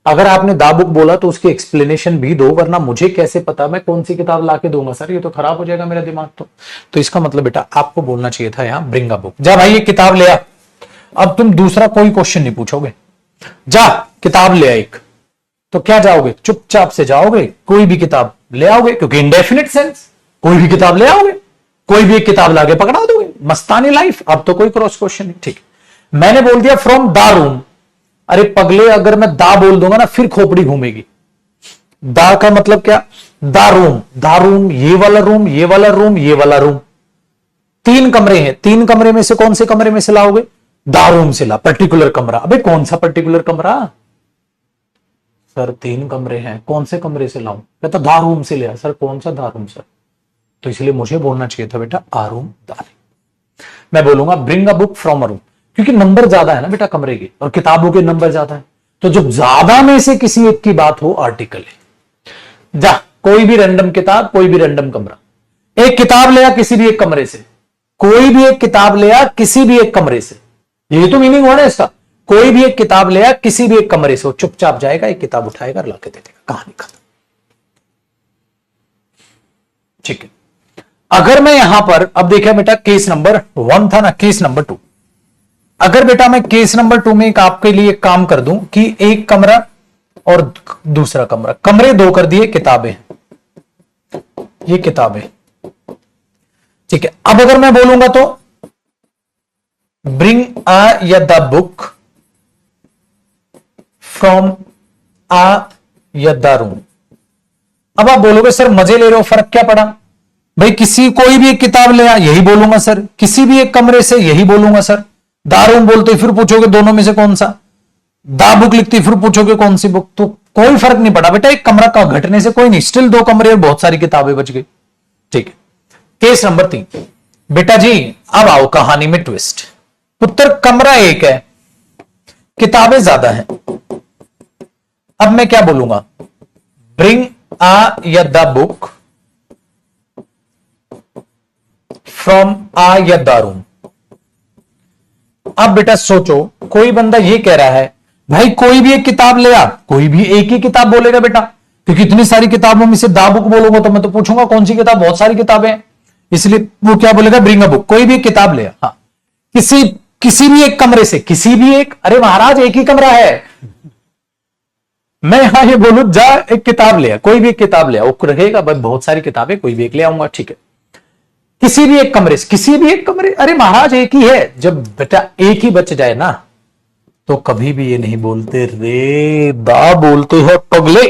अगर आपने दा बुक बोला तो उसकी एक्सप्लेनेशन भी दो, वरना मुझे कैसे पता मैं कौन सी किताब लाके दूंगा? सर ये तो खराब हो जाएगा मेरा दिमाग। तो इसका मतलब बेटा आपको बोलना चाहिए था यहां ब्रिंग अ बुक। जा भाई ये किताब ले आ। अब तुम दूसरा कोई क्वेश्चन नहीं पूछोगे, जा किताब ले आ एक। तो क्या जाओगे? चुपचाप से जाओगे, कोई भी किताब ले आओगे, क्योंकि इंडेफिनिट सेंस, कोई भी किताब ले आओगे, कोई भी एक किताब लाके पकड़ा दोगे। मस्तानी लाइफ। अब तो कोई क्रॉस क्वेश्चन नहीं। ठीक, मैंने बोल दिया फ्रॉम द रूम। अरे पगले, अगर मैं दा बोल दूंगा ना फिर खोपड़ी घूमेगी। दा का मतलब क्या? द रूम, द रूम, ये वाला रूम, ये वाला रूम, ये वाला रूम। 3 कमरे हैं, 3 कमरे में से कौन से कमरे में से लाओगे? दा रूम से ला, पर्टिकुलर कमरा। अबे कौन सा पर्टिकुलर कमरा? सर 3 कमरे हैं, कौन से कमरे से लाऊं? कहता दा रूम से ले। सर कौन सा दा रूम सर? तो इसलिए मुझे बोलना चाहिए था बेटा आ रूम दा रूम। मैं बोलूंगा bring a book from a room, क्योंकि नंबर ज्यादा है ना बेटा कमरे के, और किताबों के नंबर ज्यादा है। तो जब ज्यादा में से किसी एक की बात हो, आर्टिकल है। जा कोई भी रैंडम किताब, कोई भी रैंडम कमरा, एक किताब ले आ किसी भी एक कमरे से, कोई भी एक किताब ले आ किसी भी एक कमरे से। यही तो मीनिंग हुआ ना इसका। कोई भी एक किताब ले आ किसी भी एक कमरे से, वो चुपचाप जाएगा, एक किताब उठाएगा, लाके दे देगा, कहानी खत्म। ठीक है। अगर मैं यहां पर, अब देखिए बेटा केस नंबर 1 था ना, केस नंबर 2। अगर बेटा मैं केस नंबर 2 में एक आपके लिए एक काम कर दूं कि एक कमरा और दूसरा कमरा, कमरे 2 कर दिए, किताबें, ये किताबें। ठीक है। अब अगर मैं बोलूंगा तो ब्रिंग आ या द बुक फ्रॉम आ या द रूम। अब आप बोलोगे सर मजे ले रहे हो, फर्क क्या पड़ा? भाई किसी कोई भी एक किताब ले आ, यही बोलूंगा सर। किसी भी एक कमरे से, यही बोलूंगा सर। द रूम बोलते फिर पूछोगे दोनों में से कौन सा। द बुक लिखती फिर पूछोगे कौन सी बुक। तो कोई फर्क नहीं पड़ा बेटा, एक कमरा का घटने से कोई नहीं, स्टिल 2 कमरे और बहुत सारी किताबें बच गई। ठीक है। केस नंबर 3 बेटा जी, अब आओ कहानी में ट्विस्ट। पुत्र कमरा एक है, किताबें ज्यादा हैं। अब मैं क्या बोलूंगा? ब्रिंग आ या द बुक फ्रॉम आ या द रूम। अब बेटा सोचो, कोई बंदा ये कह रहा है भाई कोई भी एक किताब ले आ, कोई भी एक ही किताब बोलेगा बेटा, क्योंकि इतनी सारी किताबों में से द बुक बोलूंगा तो मैं तो पूछूंगा कौन सी किताब, बहुत सारी किताबें हैं, इसलिए वो क्या बोलेगा? ब्रिंग अ बुक, कोई भी एक किताब ले आ। हाँ, किसी भी एक कमरे से, किसी भी एक, अरे महाराज एक ही कमरा है। मैं यहां ये बोलूं जा एक किताब ले आ, कोई भी एक किताब ले आ, वो रहेगा बहुत सारी किताबें, कोई भी एक ले आऊंगा। ठीक है। किसी भी एक कमरे से, किसी भी एक कमरे, अरे महाराज एक ही है। जब बेटा एक ही बच जाए ना, तो कभी भी ये नहीं बोलते रे दा बोलते हो पगले।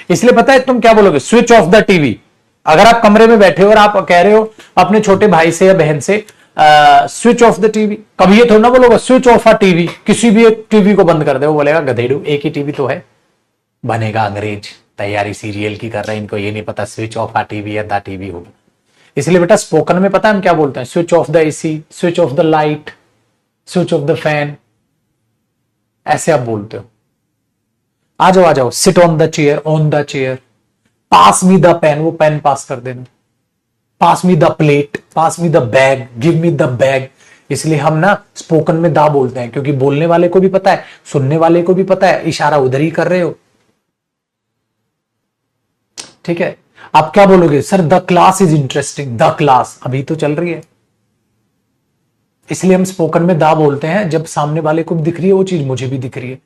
इसलिए पता है तुम क्या बोलोगे? Switch off the TV. अगर आप कमरे में बैठे हो और आप कह रहे हो अपने छोटे भाई से या बहन से स्विच ऑफ द टीवी, कभी ये थोड़ा ना बोलोगे स्विच ऑफ अ टीवी, किसी भी एक टीवी को बंद कर दे। वो बोलेगा गधेड़ू एक ही टीवी तो है, बनेगा अंग्रेज, तैयारी सीरियल की कर रहे हैं, इनको ये नहीं पता स्विच ऑफ अ टीवी या द टीवी होगा। इसलिए बेटा स्पोकन में पता है हम क्या बोलते हैं? Switch off the AC, switch off the light, switch off the fan, ऐसे आप बोलते हो। आ जाओ आ जाओ, sit on the chair, on the chair, pass me the pen, वो पेन पास कर देना, pass me the plate, pass me the bag, give me the bag. इसलिए हम ना स्पोकन में दा बोलते हैं, क्योंकि बोलने वाले को भी पता है, सुनने वाले को भी पता है, इशारा उधर ही कर रहे हो। ठीक है। आप क्या बोलोगे? Sir the class is interesting, the class अभी तो चल रही है, इसलिए हम स्पोकन में दा बोलते हैं, जब सामने वाले को भी दिख रही है वो चीज मुझे भी दिख रही है।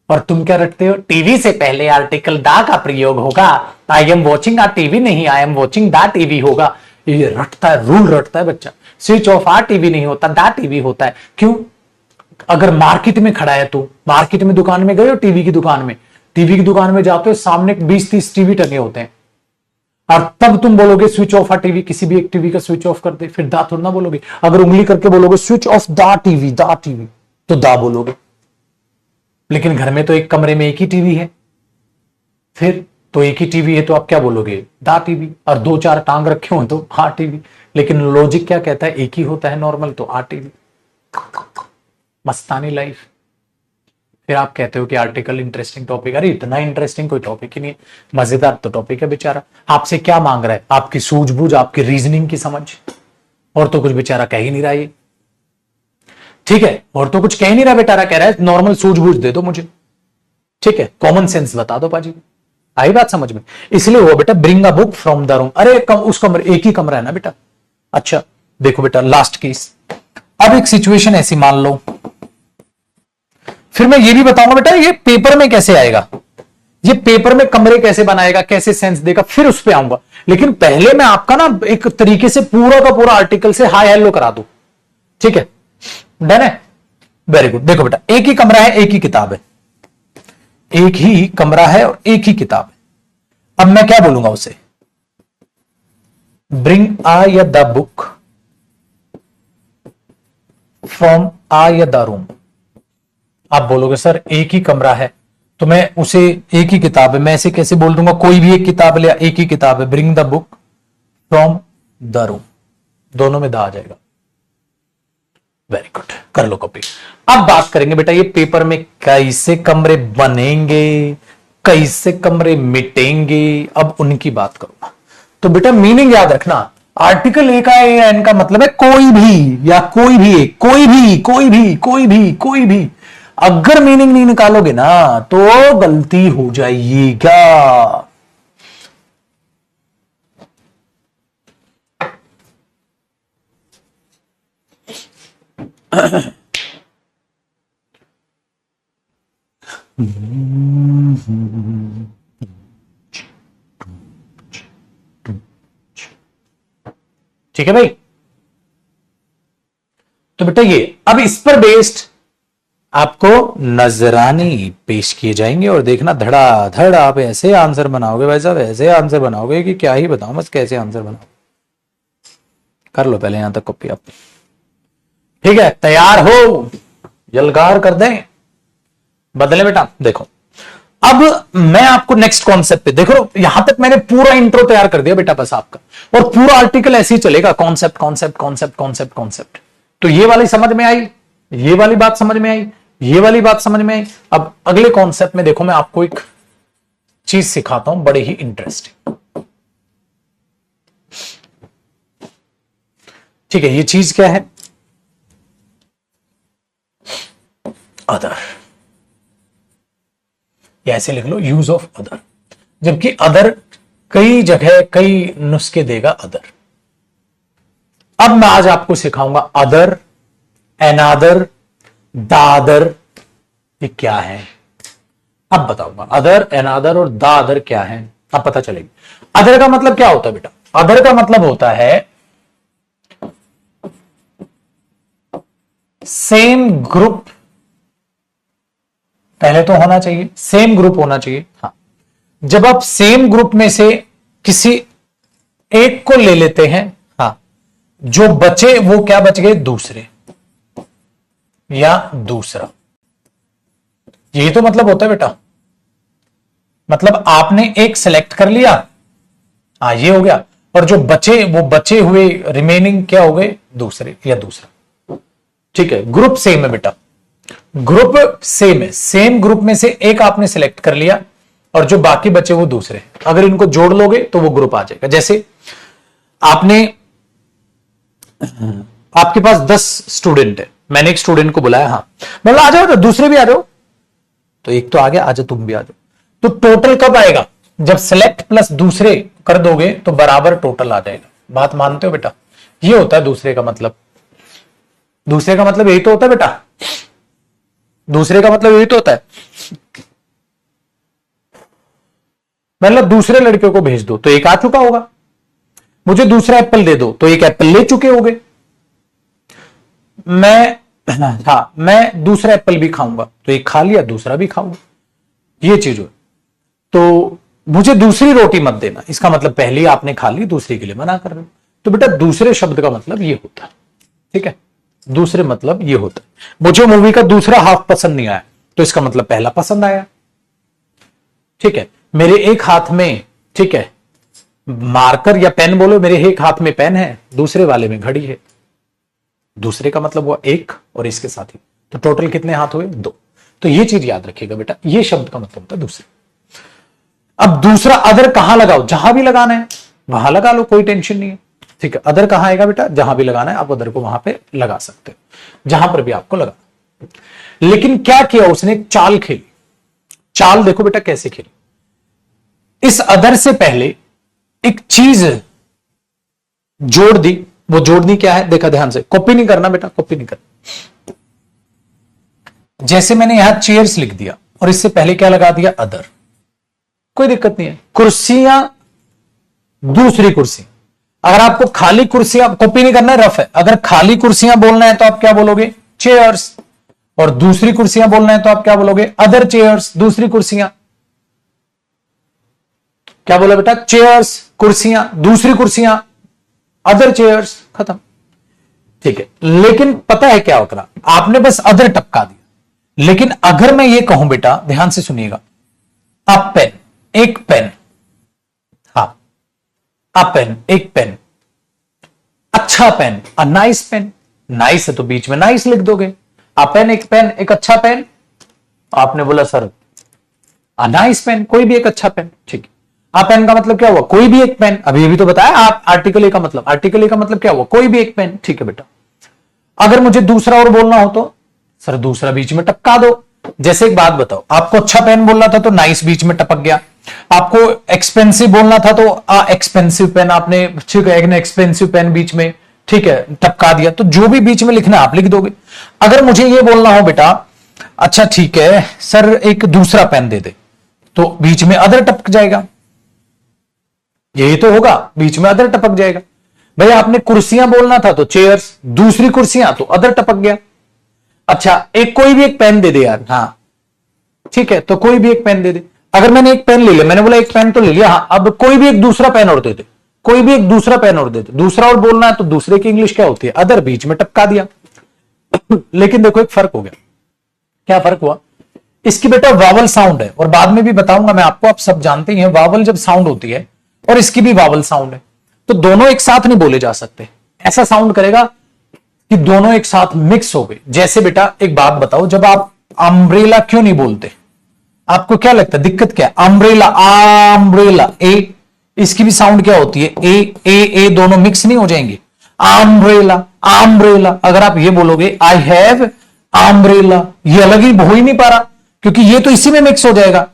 और तुम क्या रटते हो, टीवी से पहले आर्टिकल दा का प्रयोग होगा, I am watching a TV नहीं, I am watching the TV होगा। ये रटता है, रूल रटता है बच्चा। स्विच ऑफ आ टीवी नहीं होता, दा टीवी होता है। क्यों? अगर मार्केट में खड़ा है तो, मार्केट में दुकान में गए हो, टीवी की दुकान में, टीवी की दुकान में जाते हो, सामने 20-30 टीवी टंगे होते हैं, और तब तुम बोलोगे स्विच ऑफ आ टीवी, किसी भी एक टीवी का स्विच ऑफ कर दे, फिर दा थोड़ा ना बोलोगे। अगर उंगली करके बोलोगे स्विच ऑफ दा टीवी तो दा बोलोगे। लेकिन घर में तो एक कमरे में एक ही टीवी है, फिर तो एक ही टीवी है तो आप क्या बोलोगे, दा टीवी। और 2-4 टांग रखे हो तो हा टीवी। लेकिन लॉजिक क्या कहता है, एक ही होता है नॉर्मल, तो आ टीवी। मस्तानी लाइफ। फिर आप कहते हो कि आर्टिकल इंटरेस्टिंग टॉपिक, अरे इतना इंटरेस्टिंग कोई टॉपिक ही नहीं है, मजेदार तो टॉपिक है बेचारा। आपसे क्या मांग रहा है, आपकी सूझबूझ, आपकी रीजनिंग की समझ, और तो कुछ बेचारा कह ही नहीं रहा है। ठीक है, और तो कुछ कह ही नहीं रहा बेचारा, कह रहा है नॉर्मल सूझबूझ दे दो मुझे। ठीक है, कॉमन सेंस बता दो पाजी। आई बात समझ में? इसलिए वो बेटा bring a book from the room. अरे उस कमरे, एक ही कमरा है ना बेटा। अच्छा देखो बेटा, लास्ट केस। अब एक सिचुएशन ऐसी मान लो, फिर मैं ये भी बताऊंगा बेटा ये पेपर में कैसे आएगा, ये पेपर में कमरे कैसे बनाएगा, कैसे सेंस देगा, फिर उस पर आऊंगा। लेकिन पहले मैं आपका ना एक तरीके से पूरा का पूरा आर्टिकल से हाई हेलो करा दूं। ठीक है, डन है? Very good. देखो बेटा, एक ही कमरा है, एक ही किताब है, एक ही कमरा है और एक ही किताब है। अब मैं क्या बोलूंगा उसे, ब्रिंग आ या द बुक फ्रॉम आ या द रूम। आप बोलोगे सर एक ही कमरा है, तो मैं उसे एक ही किताब है, मैं ऐसे कैसे बोल दूंगा, कोई भी एक किताब ले, एक ही किताब है, bring the book from the room, दोनों में द आ जाएगा। वेरी गुड, कर लो कॉपी। अब बात करेंगे बेटा ये पेपर में कैसे कमरे बनेंगे, कैसे कमरे मिटेंगे, अब उनकी बात करूंगा। तो बेटा मीनिंग याद रखना, आर्टिकल ए का ए एन का मतलब है कोई भी, या कोई भी एक, कोई भी, कोई भी, कोई भी, कोई भी। अगर मीनिंग नहीं निकालोगे ना तो गलती हो जाएगा। ठीक है भाई? तो बेटा ये अब इस पर बेस्ड आपको नजराने पेश किए जाएंगे, और देखना धड़ाधड़ आप ऐसे आंसर बनाओगे भाई साहब, ऐसे आंसर बनाओगे कि क्या ही बताऊं, बस कैसे आंसर बनाओ। कर लो पहले यहां तक कॉपी आप। ठीक है, तैयार हो? यलगार कर दें, बदले बेटा। देखो अब मैं आपको नेक्स्ट कॉन्सेप्ट पे, देखो यहां तक मैंने पूरा इंट्रो तैयार कर दिया बेटा बस आपका, और पूरा आर्टिकल ऐसे ही चलेगा, concept concept concept concept concept. तो ये वाली समझ में आई, ये वाली बात समझ में आई, ये वाली बात समझ में आई। अब अगले कॉन्सेप्ट में देखो मैं आपको एक चीज सिखाता हूं बड़े ही इंटरेस्टिंग। ठीक है, ये चीज क्या है, अदर, या ऐसे लिख लो यूज ऑफ अदर, जबकि अदर कई जगह कई नुस्खे देगा अदर। अब मैं आज आपको सिखाऊंगा अदर, एनादर, दादर, ये क्या है अब बताऊंगा। अदर, एनादर और दादर क्या है अब पता चलेगी। अदर का मतलब क्या होता है बेटा, अदर का मतलब होता है सेम ग्रुप, पहले तो होना चाहिए सेम ग्रुप होना चाहिए। हाँ, जब आप सेम ग्रुप में से किसी एक को ले लेते हैं, हाँ, जो बचे वो क्या बच गए, दूसरे या दूसरा, यही तो मतलब होता है बेटा। मतलब आपने एक सेलेक्ट कर लिया, हाँ ये हो गया, और जो बचे वो बचे हुए रिमेनिंग क्या हो गए, दूसरे या दूसरा। ठीक है, ग्रुप सेम है बेटा, ग्रुप सेम है, सेम ग्रुप में से एक आपने सिलेक्ट कर लिया और जो बाकी बचे वो दूसरे। अगर इनको जोड़ लोगे तो वो ग्रुप आ जाएगा। जैसे आपने, आपके पास 10 स्टूडेंट है, मैंने एक स्टूडेंट को बुलाया, हाँ मतलब आ जाओ, तो दूसरे भी आ जाओ, तो एक तो आ गया, आ जाओ तुम भी आ जाओ। तो टोटल कब आएगा, जब सेलेक्ट प्लस दूसरे कर दोगे तो बराबर टोटल आ जाएगा। बात मानते हो बेटा? ये होता है दूसरे का मतलब। दूसरे का मतलब यही तो होता है बेटा, दूसरे का मतलब यही तो होता है। मतलब दूसरे लड़के को भेज दो तो एक आ चुका होगा, मुझे दूसरा एप्पल दे दो तो एक एप्पल ले चुके होगे। मैं दूसरा एप्पल भी खाऊंगा तो एक खा लिया, दूसरा भी खाऊंगा, ये चीज है। तो मुझे दूसरी रोटी मत देना, इसका मतलब पहली आपने खा ली, दूसरी के लिए मना कर रहे हो। तो बेटा दूसरे शब्द का मतलब ये होता है, ठीक है, दूसरे मतलब ये होता है। मुझे मूवी का दूसरा हाफ पसंद नहीं आया तो इसका मतलब पहला पसंद आया, ठीक है। मेरे एक हाथ में, ठीक है, मार्कर या पेन बोलो, मेरे एक हाथ में पेन है, दूसरे वाले में घड़ी है, दूसरे का मतलब हुआ एक और इसके साथ ही, तो टोटल कितने हाथ हुए? 2। तो ये चीज याद रखिएगा बेटा, ये शब्द का मतलब होता है दूसरे। अब दूसरा अदर कहां लगाओ? जहां भी लगाना है वहां लगा लो, कोई टेंशन नहीं है, ठीक है। अदर कहां आएगा बेटा? जहां भी लगाना है आप अदर को वहां पे लगा सकते हो, जहां पर भी आपको लगा। लेकिन क्या किया उसने? एक चाल खेली। चाल देखो बेटा कैसे खेली। इस अदर से पहले एक चीज जोड़ दी। वो जोड़नी क्या है? देखा ध्यान से, कॉपी नहीं करना बेटा, कॉपी नहीं करना। जैसे मैंने यहां चेयर्स लिख दिया और इससे पहले क्या लगा दिया? अदर। कोई दिक्कत नहीं है। कुर्सियां, दूसरी कुर्सी। अगर आपको खाली कुर्सियां कॉपी नहीं करना है, रफ है, अगर खाली कुर्सियां बोलना है तो आप क्या बोलोगे? चेयर्स। और दूसरी कुर्सियां बोलना है तो आप क्या बोलोगे? अदर चेयर्स, दूसरी कुर्सियां। क्या बोला बेटा? चेयर्स, कुर्सियां, दूसरी कुर्सियां, अदर चेयर्स, खत्म, ठीक है। लेकिन पता है क्या होता? आपने बस अदर टपका दिया। लेकिन अगर मैं ये कहूं बेटा, ध्यान से सुनिएगा, अ पेन, एक पेन, हाँ, अ पेन, एक पेन, अच्छा pen, a nice pen. Nice है तो बीच में नाइस लिख दोगे। अ पेन, एक पेन, एक अच्छा पेन। आपने बोला सर अ नाइस पेन, कोई भी एक अच्छा पेन, ठीक है। आ पेन का मतलब क्या हुआ? कोई भी एक पेन। अभी अभी तो बताया आप आर्टिकल ए का मतलब, आर्टिकल ए का मतलब क्या हुआ? कोई भी एक पेन, ठीक है बेटा। अगर मुझे दूसरा और बोलना हो तो सर दूसरा बीच में टपका दो। जैसे एक बात बताओ, आपको अच्छा पेन बोलना था तो नाइस बीच में टपक गया। आपको एक्सपेंसिव बोलना था तो एक्सपेंसिव पेन आपने, ठीक है, एक्सपेंसिव पेन बीच में, ठीक है, टपका दिया। तो जो भी बीच में लिखना आप लिख दोगे। अगर मुझे ये बोलना हो बेटा, अच्छा ठीक है सर एक दूसरा पेन दे दे, तो बीच में अदर टपक जाएगा। यही तो होगा, बीच में अदर टपक जाएगा। भाई आपने कुर्सियां बोलना था तो चेयर्स, दूसरी कुर्सियां तो अदर टपक गया। अच्छा एक कोई भी एक पेन दे दे यार, हाँ ठीक है, तो कोई भी एक पेन दे दे। अगर मैंने एक पेन ले लिया, मैंने बोला एक पेन तो ले लिया, हाँ अब कोई भी एक दूसरा पेन और दे दे, कोई भी एक दूसरा पेन और दे दे। दूसरा और बोलना है तो दूसरे की इंग्लिश क्या होती है? अदर, बीच में टपका दिया। लेकिन देखो एक फर्क हो गया। क्या फर्क हुआ? इसकी बेटा वावल साउंड है, और बाद में भी बताऊंगा मैं आपको, आप सब जानते ही हैं वावल जब साउंड होती है, और इसकी भी वावल साउंड है, तो दोनों एक साथ नहीं बोले जा सकते। ऐसा साउंड करेगा कि दोनों एक साथ मिक्स हो गए। जैसे बेटा एक बात बताओ, जब आप अम्ब्रेला क्यों नहीं बोलते? आपको क्या लगता है दिक्कत क्या है? अम्ब्रेला, अम्ब्रेला, ए, इसकी भी साउंड क्या होती है? ए दोनों मिक्स नहीं हो जाएंगे? Umbrella, umbrella. अगर आप ये बोलोगे आई हैव अम्ब्रेला, ये अलग ही हो ही नहीं पा रहा, क्योंकि ये तो इसी में मिक्स हो जाएगा,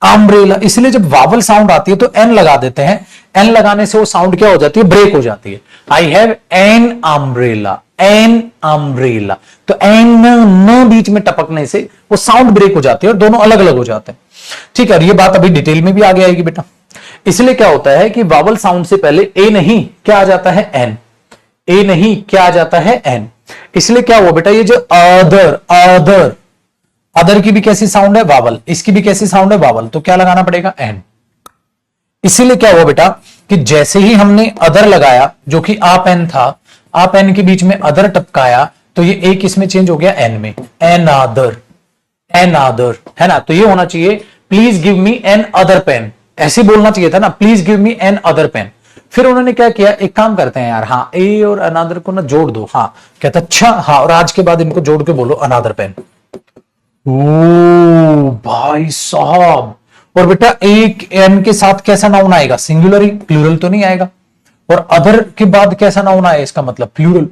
अम्ब्रेला। इसलिए जब वावल साउंड आती है तो एन लगा देते हैं। एन लगाने से वो साउंड क्या हो जाती है? ब्रेक हो जाती है। I have an umbrella, an umbrella. तो एन न बीच में टपकने से वो साउंड ब्रेक हो जाती है और दोनों अलग अलग हो जाते हैं, ठीक है। ये बात अभी डिटेल में भी आगे आएगी बेटा। इसलिए क्या होता है कि वावल साउंड से पहले ए नहीं क्या आ जाता है? एन। ए नहीं क्या आ जाता है? एन। इसलिए क्या हुआ बेटा, ये जो अदर, अदर, अदर की भी कैसी साउंड है? वावल। इसकी भी कैसी साउंड है? वावल। तो क्या लगाना पड़ेगा? एन। इसीलिए क्या हुआ बेटा कि जैसे ही हमने अदर लगाया, जो कि आप एन था, आप एन के बीच में अदर टपकाया, तो ये एक इसमें चेंज हो गया एन में, एन अदर, एन अदर, है ना। तो ये होना चाहिए please give me another pen, ऐसे बोलना चाहिए था ना, please give me another pen. फिर उन्होंने क्या किया, एक काम करते हैं यार, हाँ ए और अनादर को ना जोड़ दो। हाँ कहता अच्छा, हाँ और आज के बाद इनको जोड़ के बोलो अनादर पेन। ओ भाई साहब, और बेटा एक एन के साथ कैसा नाउन आएगा? सिंगुलर ही, प्लूरल तो नहीं आएगा। और अदर के बाद कैसा नाउन आएगा? इसका मतलब प्लूरल।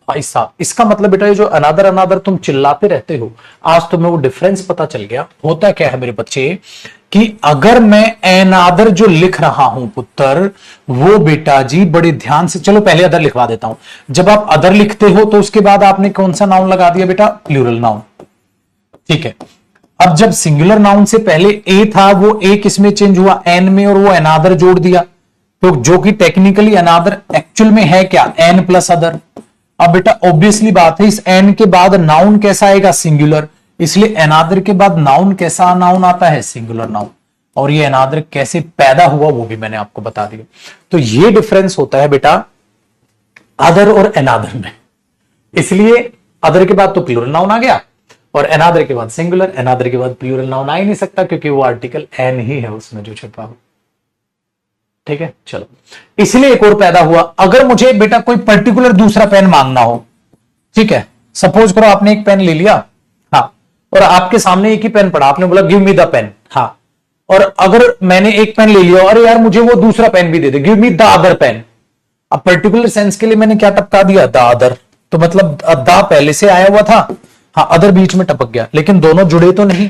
भाई साहब इसका मतलब बेटा ये जो अनादर अनादर तुम चिल्लाते रहते हो, आज तुम्हें वो डिफरेंस पता चल गया। होता क्या है मेरे बच्चे कि अगर मैं एनादर जो लिख रहा हूं पुत्र, वो बेटा जी बड़े ध्यान से, चलो पहले अदर लिखवा देता हूं। जब आप अदर लिखते हो तो उसके बाद आपने कौन सा नाउन लगा दिया बेटा? Plural noun. ठीक है, अब जब सिंगुलर नाउन से पहले ए था, वो ए किस में चेंज हुआ? एन में, और वो एनादर जोड़ दिया, तो जो कि टेक्निकली अनादर एक्चुअल में है क्या? An plus other. अब बेटा ऑब्वियसली बात है, इस एन के बाद नाउन कैसा आएगा? सिंगुलर। इसलिए अनादर के बाद नाउन कैसा नाउन आता है? Singular noun. और ये अनादर कैसे पैदा हुआ वो भी मैंने आपको बता दिया। तो ये डिफरेंस होता है बेटा अदर और अनादर में। इसलिए अदर के बाद तो प्लूरल नाउन आ गया, और अनादर के बाद सिंगुलर, अनादर के बाद प्लूरल नाउन आ ही नहीं सकता, क्योंकि वो आर्टिकल एन ही है उसमें जो छिपा हुआ। ठीक है, चलो, इसलिए एक और पैदा हुआ। अगर मुझे बेटा कोई पर्टिकुलर दूसरा पेन मांगना हो, ठीक है, सपोज करो आपने एक पेन ले लिया, हाँ, और आपके सामने एक ही पेन पड़ा, आपने बोला गिव मी द पेन, हाँ, और अगर मैंने एक पेन ले लिया, अरे यार मुझे वो दूसरा पेन भी दे दे, give me the other pen. अब पर्टिकुलर सेंस के लिए मैंने क्या टपका दिया? The other. तो मतलब द पहले से आया हुआ था, हाँ, अदर बीच में टपक गया, लेकिन दोनों जुड़े तो नहीं,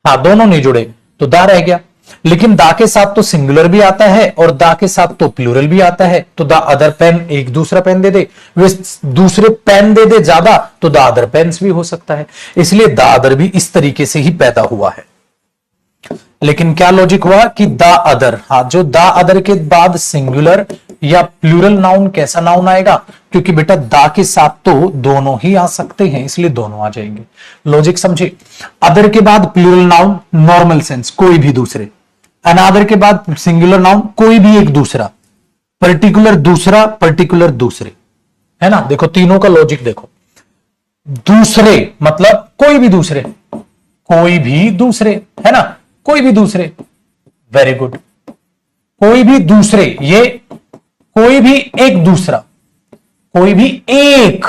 हाँ, दोनों नहीं जुड़े, तो दा रह गया। लेकिन दा के साथ तो सिंगुलर भी आता है और दा के साथ तो प्लूरल भी आता है, तो दा अदर पेन, एक दूसरा पेन दे दे, वे दूसरे पेन दे दे ज्यादा, तो दा अदर पेन्स भी हो सकता है। इसलिए दा अदर भी इस तरीके से ही पैदा हुआ है। लेकिन क्या लॉजिक हुआ कि दा अदर, हाँ, जो दा अदर के बाद सिंगुलर या प्लूरल नाउन कैसा नाउन आएगा? क्योंकि बेटा दा के साथ तो दोनों ही आ सकते हैं, इसलिए दोनों आ जाएंगे। लॉजिक समझे? अदर के बाद प्लूरल नाउन नॉर्मल सेंस, कोई भी दूसरे। अनादर के बाद सिंगुलर नाउन, कोई भी एक दूसरा। पर्टिकुलर दूसरा, पर्टिकुलर दूसरे, है ना? देखो तीनों का लॉजिक देखो। दूसरे मतलब कोई भी दूसरे, कोई भी दूसरे, है ना? कोई भी दूसरे, वेरी गुड। कोई भी दूसरे, ये कोई भी एक दूसरा, कोई भी एक,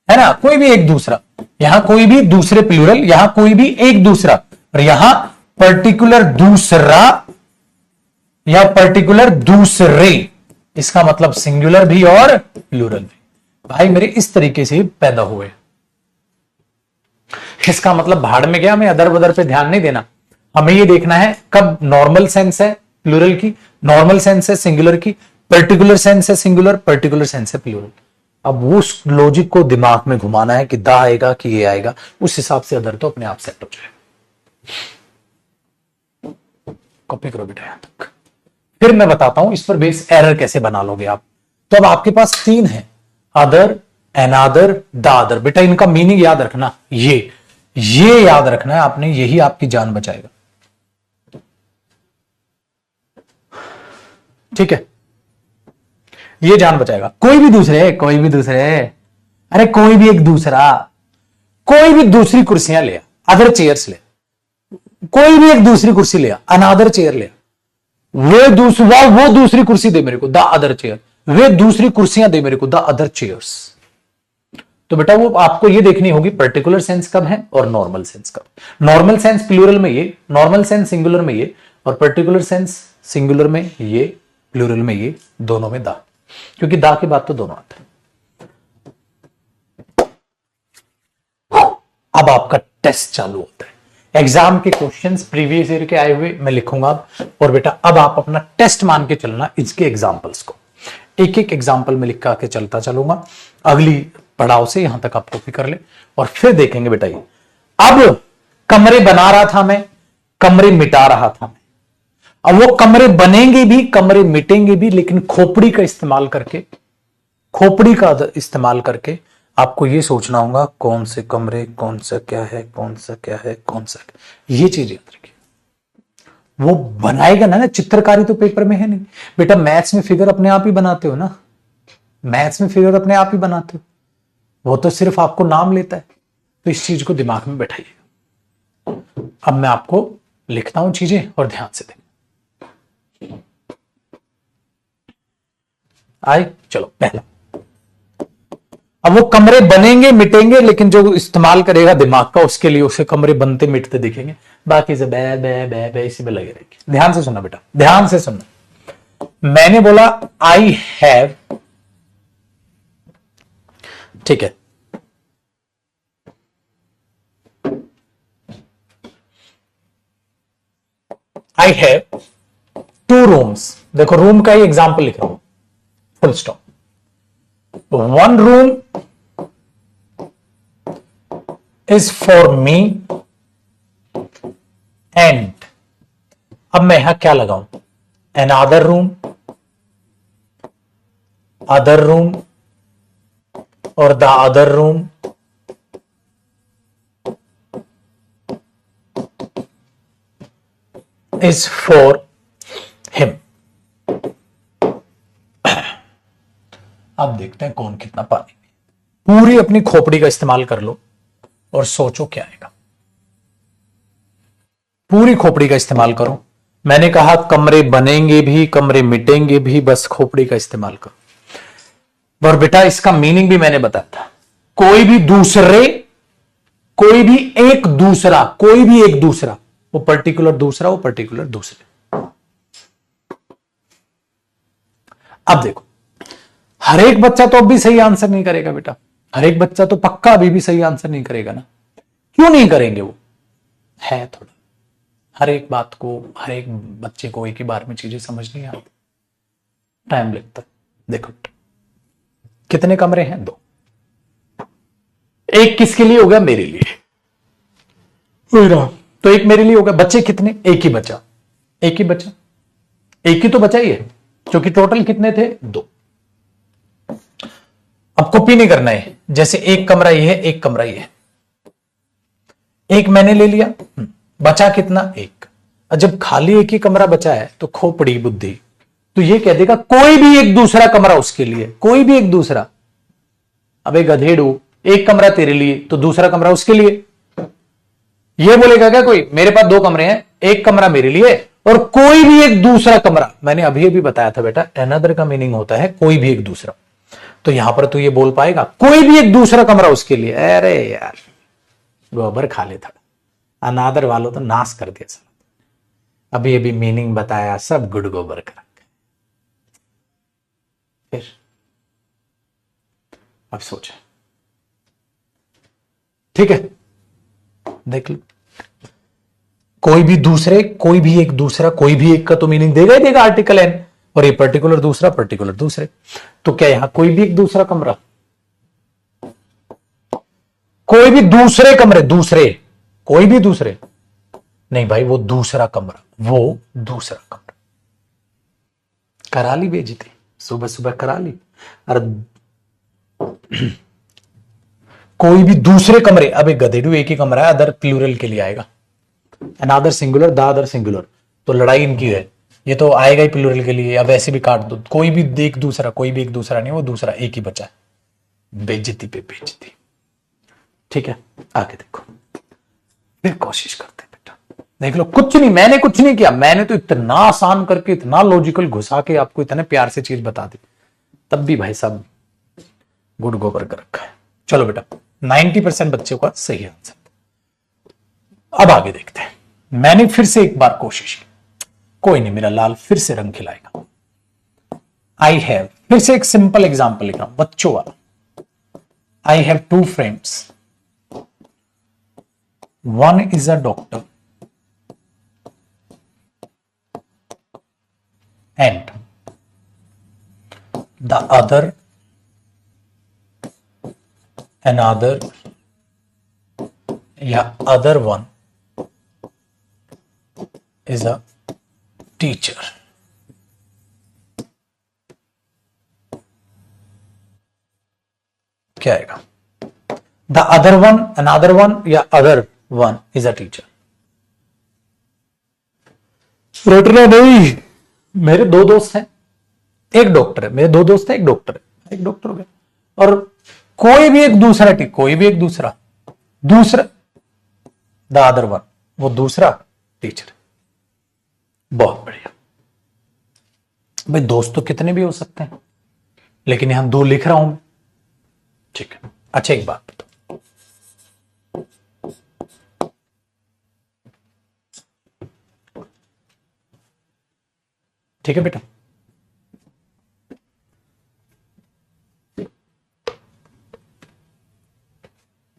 है ना? कोई भी एक दूसरा, यहां कोई भी दूसरे प्लूरल, यहां कोई भी एक दूसरा, और यहां पर्टिकुलर दूसरा या पर्टिकुलर दूसरे, इसका मतलब सिंगुलर भी और प्लूरल भी। भाई मेरे इस तरीके से पैदा हुए। इसका मतलब भाड़ में गया, हमें अदर बदर पे ध्यान नहीं देना। हमें ये देखना है कब नॉर्मल सेंस है प्लूरल की, नॉर्मल सेंस है सिंगुलर की, पर्टिकुलर सेंस है सिंगुलर, पर्टिकुलर सेंस है प्लूरल। अब उस लॉजिक को दिमाग में घुमाना है कि दा आएगा कि ये आएगा, उस हिसाब से अदर तो अपने आप सेट हो जाए। कॉपी करो बेटा यहां तक, फिर मैं बताता हूं इस पर बेस एरर कैसे बना लोगे आप। तो अब आपके पास तीन है, अदर, अनादर, दादर। बेटा इनका मीनिंग याद रखना, ये याद रखना है आपने, यही आपकी जान बचाएगा। ठीक है, ये जान बचाएगा। कोई भी दूसरे, कोई भी दूसरे, अरे कोई भी एक दूसरा, कोई भी दूसरी कुर्सियां ले, अदर चेयर्स ले, कोई भी एक दूसरी कुर्सी ले, अनादर चेयर ले, वो दूसरी कुर्सी दे मेरे को, द अदर चेयर, वे दूसरी कुर्सियां दे मेरे को, द अदर चेयर्स। तो बेटा वो आपको ये देखनी होगी पर्टिकुलर सेंस कब है और नॉर्मल सेंस कब। नॉर्मल सेंस प्लूरल में ये, नॉर्मल सेंस सिंगुलर में ये, और पर्टिकुलर सेंस सिंगुलर में ये, प्लूरल में ये, दोनों में दा, क्योंकि दा के बाद तो दोनों आते हैं। अब आपका टेस्ट चालू होता है। एग्जाम के क्वेश्चंस प्रीवियस ईयर के आए हुए मैं लिखूंगा अब, और बेटा अब आप अपना टेस्ट मान के चलना इसके एग्जाम्पल्स को। एक एक एग्जाम्पल में लिखा के चलता चलूंगा, अगली पड़ाव से यहां तक आप कॉपी कर ले, और फिर देखेंगे बेटा ये। अब कमरे बना रहा था मैं, कमरे मिटा रहा था मैं। अब वो कमरे बनेंगे भी, कमरे मिटेंगे भी, लेकिन खोपड़ी का इस्तेमाल करके, खोपड़ी का इस्तेमाल करके आपको ये सोचना होगा कौन से कमरे, कौन सा क्या है, कौन सा क्या है, कौन सा क्या। ये चीज याद रखिए। वो बनाएगा ना, चित्रकारी तो पेपर में है नहीं बेटा, मैथ्स में फिगर अपने आप ही बनाते हो ना, मैथ्स में फिगर अपने आप ही बनाते हो, वो तो सिर्फ आपको नाम लेता है। तो इस चीज को दिमाग में बैठाइए। अब मैं आपको लिखता हूं चीजें और ध्यान से देखें। आए, चलो पहला, अब वो कमरे बनेंगे मिटेंगे, लेकिन जो इस्तेमाल करेगा दिमाग का, उसके लिए उसे कमरे बनते मिटते दिखेंगे, बाकी से बै बै बै बै इसी में लगे रहेंगे। ध्यान से सुनना बेटा, ध्यान से सुनना। मैंने बोला आई हैव, ठीक है, आई हैव 2 रूम्स। देखो रूम का ही एग्जाम्पल लिख रहा हूं, full stop. 1 room is for me and, अब मैं यहां क्या लगाऊं, another रूम, अदर रूम और the other room is for him. अब देखते हैं कौन कितना पानी में। पूरी अपनी खोपड़ी का इस्तेमाल कर लो और सोचो क्या आएगा। पूरी खोपड़ी का इस्तेमाल करो। मैंने कहा कमरे बनेंगे भी, कमरे मिटेंगे भी, बस खोपड़ी का इस्तेमाल करो। और बेटा इसका मीनिंग भी मैंने बताया था, कोई भी दूसरे, कोई भी एक दूसरा, कोई भी एक दूसरा, वो पर्टिकुलर दूसरा, वो पर्टिकुलर दूसरे। अब देखो, हर एक बच्चा तो अब भी सही आंसर नहीं करेगा बेटा, हर एक बच्चा तो पक्का अभी भी सही आंसर नहीं करेगा ना। क्यों नहीं करेंगे, वो है थोड़ा, हर एक बात को, हर एक बच्चे को एक ही बार में चीजें समझ नहीं आती, टाइम लगता है। देखो कितने कमरे हैं, 2। एक किसके लिए हो गया, मेरे लिए, तो एक मेरे लिए हो गया। बच्चे कितने, एक ही बचा, एक ही बचा, एक ही तो बचा ही है, क्योंकि टोटल कितने थे, 2। अब कॉपी नहीं करना है, जैसे एक कमरा ये है, एक कमरा ये है, एक मैंने ले लिया, बचा कितना, एक। जब खाली एक ही कमरा बचा है तो खोपड़ी बुद्धि तो ये कह देगा कोई भी एक दूसरा कमरा उसके लिए, कोई भी एक दूसरा। अबे गधेड़ू, एक कमरा तेरे लिए तो दूसरा कमरा उसके लिए। ये बोलेगा क्या कोई, मेरे पास 2 कमरे हैं, एक कमरा मेरे लिए और कोई भी एक दूसरा कमरा। मैंने अभी अभी बताया था बेटा, अनदर का मीनिंग होता है कोई भी एक दूसरा। तो यहां पर तू ये बोल पाएगा कोई भी एक दूसरा कमरा उसके लिए। अरे यार गोबर खा ले था, अनादर वालों तो नाश कर दिया सर। अभी अभी मीनिंग बताया, सब गुड़ गोबर कर। फिर अब सोचे, ठीक है, देख लो, कोई भी दूसरे, कोई भी एक दूसरा, कोई भी एक का तो मीनिंग देगा ही देगा आर्टिकल एन, और ये पर्टिकुलर दूसरा, पर्टिकुलर दूसरे। तो क्या यहां कोई भी एक दूसरा कमरा, कोई भी दूसरे कमरे, दूसरे, कोई भी दूसरे नहीं भाई, वो दूसरा कमरा, वो दूसरा कमरा। करा ली बेइज्जती, सुबह सुबह करा ली। अरे कोई भी दूसरे कमरे, अब एक गधेड़ू, एक ही कमरा है, अदर प्लूरल के लिए आएगा, अनादर सिंगुलर, द अदर सिंगुलर, तो लड़ाई इनकी है, ये तो आएगा ही प्लूरल के लिए। अब वैसे भी काट दो, कोई भी एक दूसरा, कोई भी एक दूसरा नहीं, वो दूसरा एक ही बचा है। बेइज्जती पे बेइज्जती। ठीक है, आगे देखो, फिर कोशिश करते हैं बेटा। देख लो, कुछ नहीं, मैंने कुछ नहीं किया, मैंने तो इतना आसान करके, इतना लॉजिकल घुसा के आपको इतने प्यार से चीज बता दी, तब भी भाई साहब गुड़ गोबर कर रखा है। चलो बेटा, 90% बच्चों का सही आंसर। अब आगे देखते हैं। मैंने फिर से एक बार कोशिश की, कोई नहीं, मेरा लाल फिर से रंग खिलाएगा। आई हैव, फिर से एक सिंपल एग्जांपल लिख रहा हूं, बच्चों वाला। I have 2 friends, one is a doctor and the other another या other one is a teacher। क्या आएगा, the other one, another one या other one is a teacher। रटना नहीं, मेरे 2 दोस्त हैं, एक डॉक्टर है, मेरे 2 दोस्त हैं, एक डॉक्टर है, एक डॉक्टर हो गया, और कोई भी एक दूसरा, कोई भी एक दूसरा, दूसरा द अदर वन, वो दूसरा टीचर। बहुत बढ़िया भाई, दोस्त तो कितने भी हो सकते हैं, लेकिन यहां 2 लिख रहा हूं मैं। ठीक है, अच्छा एक बात बताओ, ठीक है बेटा,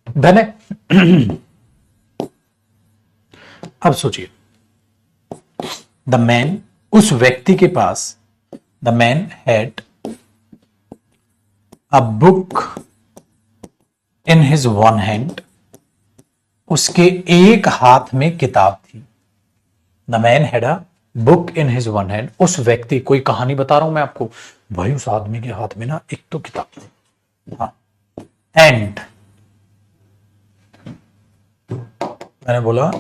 धन है। अब सोचिए, द मैन, उस व्यक्ति के पास, the man had a book in his one hand, उसके एक हाथ में किताब थी। The man had a book in his one hand, उस व्यक्ति, कोई कहानी बता रहा हूं मैं आपको भाई, उस आदमी के हाथ में ना एक तो किताब थी। हाँ, एंड मैंने बोला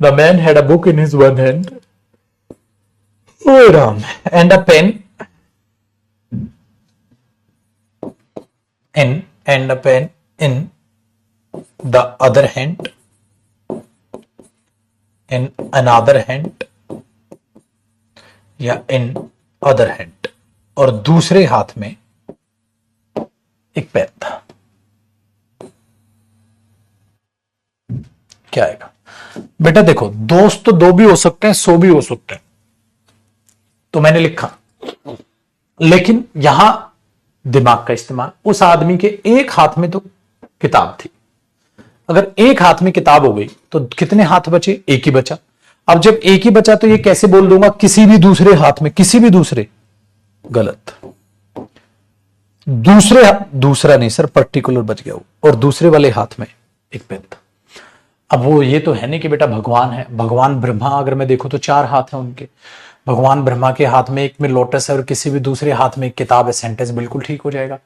the man had a book in his one hand, ओ Ram, and a pen in and a pen in the other hand, in another hand या in other hand, और दूसरे हाथ में एक पेन था। क्या आएगा बेटा? देखो, दोस्त तो दो भी हो सकते हैं, 100 भी हो सकते हैं, तो मैंने लिखा, लेकिन यहां दिमाग का इस्तेमाल, उस आदमी के एक हाथ में तो किताब थी। अगर एक हाथ में किताब हो गई तो कितने हाथ बचे? एक ही बचा। अब जब एक ही बचा तो ये कैसे बोल दूंगा? किसी भी दूसरे हाथ में, किसी भी दूसरे, गलत, दूसरा नहीं सर, पर्टिकुलर बच गया वो, और दूसरे वाले हाथ में एक पेन था। अब वो ये तो है नहीं कि बेटा भगवान है, भगवान ब्रह्मा अगर मैं देखूं तो 4 हाथ हैं उनके, भगवान ब्रह्मा के हाथ में एक में लोटस है और किसी भी दूसरे हाथ में एक किताब है, सेंटेंस बिल्कुल ठीक हो जाएगा।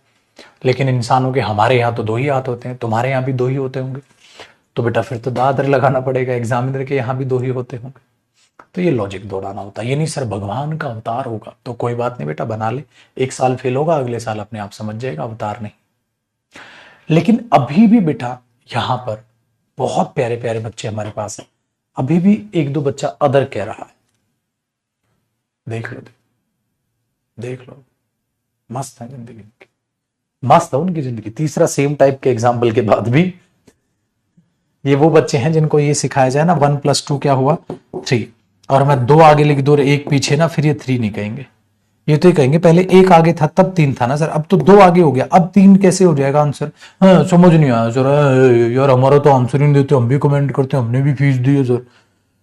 लेकिन इंसानों के, हमारे यहाँ तो 2 ही हाथ होते हैं, तुम्हारे यहाँ भी 2 ही होते होंगे, तो बेटा फिर तो दादर लगाना पड़ेगा, एग्जामिनर के यहाँ भी 2 ही होते होंगे। तो ये लॉजिक दौड़ाना होता है। ये नहीं सर भगवान का अवतार होगा, तो कोई बात नहीं बेटा, बना ले, 1 साल फेल होगा, अगले साल अपने आप समझ जाएगा अवतार नहीं। लेकिन अभी भी बेटा यहाँ पर बहुत प्यारे प्यारे बच्चे हमारे पास हैं, अभी भी 1-2 बच्चा अदर कह रहा है, देख लो, देख लो, मस्त है जिंदगी, मस्त है उनकी जिंदगी। तीसरा सेम टाइप के एग्जाम्पल के बाद भी ये वो बच्चे हैं जिनको ये सिखाया जाए ना 1 + 2 क्या हुआ 3, और मैं 2 आगे लिख दूं और 1 पीछे ना, फिर ये 3 नहीं कहेंगे, ये तो ये कहेंगे पहले 1 आगे था तब 3 था ना सर, अब तो 2 आगे हो गया, अब 3 कैसे हो जाएगा आंसर? हाँ, समझ नहीं आया सर, यार हमारा तो आंसर ही नहीं देते, हम भी कमेंट करते हैं, हमने भी फीस दी है सर,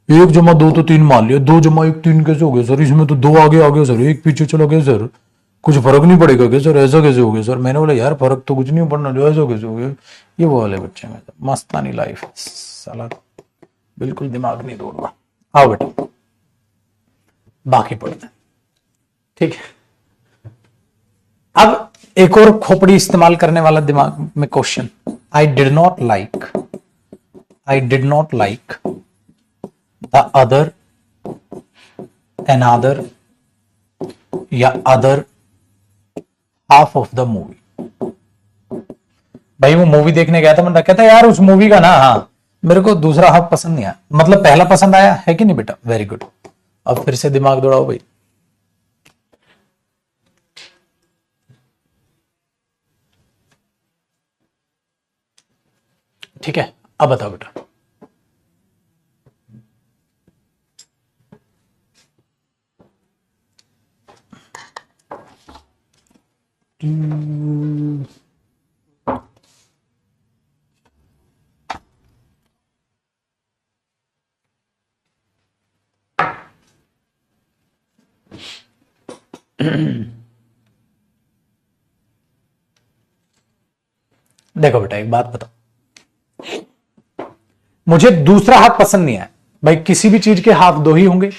1 + 2 तो 3 मान लिया, 2 + 1 3 कैसे हो गया सर? इसमें तो 2 आगे आ गया सर, 1 पीछे चला गया सर, कुछ फर्क नहीं पड़ेगा क्या सर? ऐसा कैसे हो गया सर? मैंने बोला यार फर्क तो कुछ नहीं पड़ना, जो ऐसा कैसे हो गया? ये वो वाले बच्चे में मस्तानी लाइफ साला, बिल्कुल दिमाग नहीं दौड़ना। आओ बेटा बाकी पढ़ते हैं, ठीक है। अब एक और खोपड़ी इस्तेमाल करने वाला दिमाग में question, I did not like the other, another या other half of the movie. भाई वो मूवी देखने गया था, बंदा कहता यार उस मूवी का ना, हाँ मेरे को दूसरा हाफ पसंद नहीं आया, मतलब पहला पसंद आया है कि नहीं बेटा? Very good. अब फिर से दिमाग दौड़ाओ भाई, ठीक है। अब बताओ बेटा, देखो बेटा एक बात बताओ, मुझे दूसरा हाथ पसंद नहीं है भाई, किसी भी चीज के हाथ 2 ही होंगे,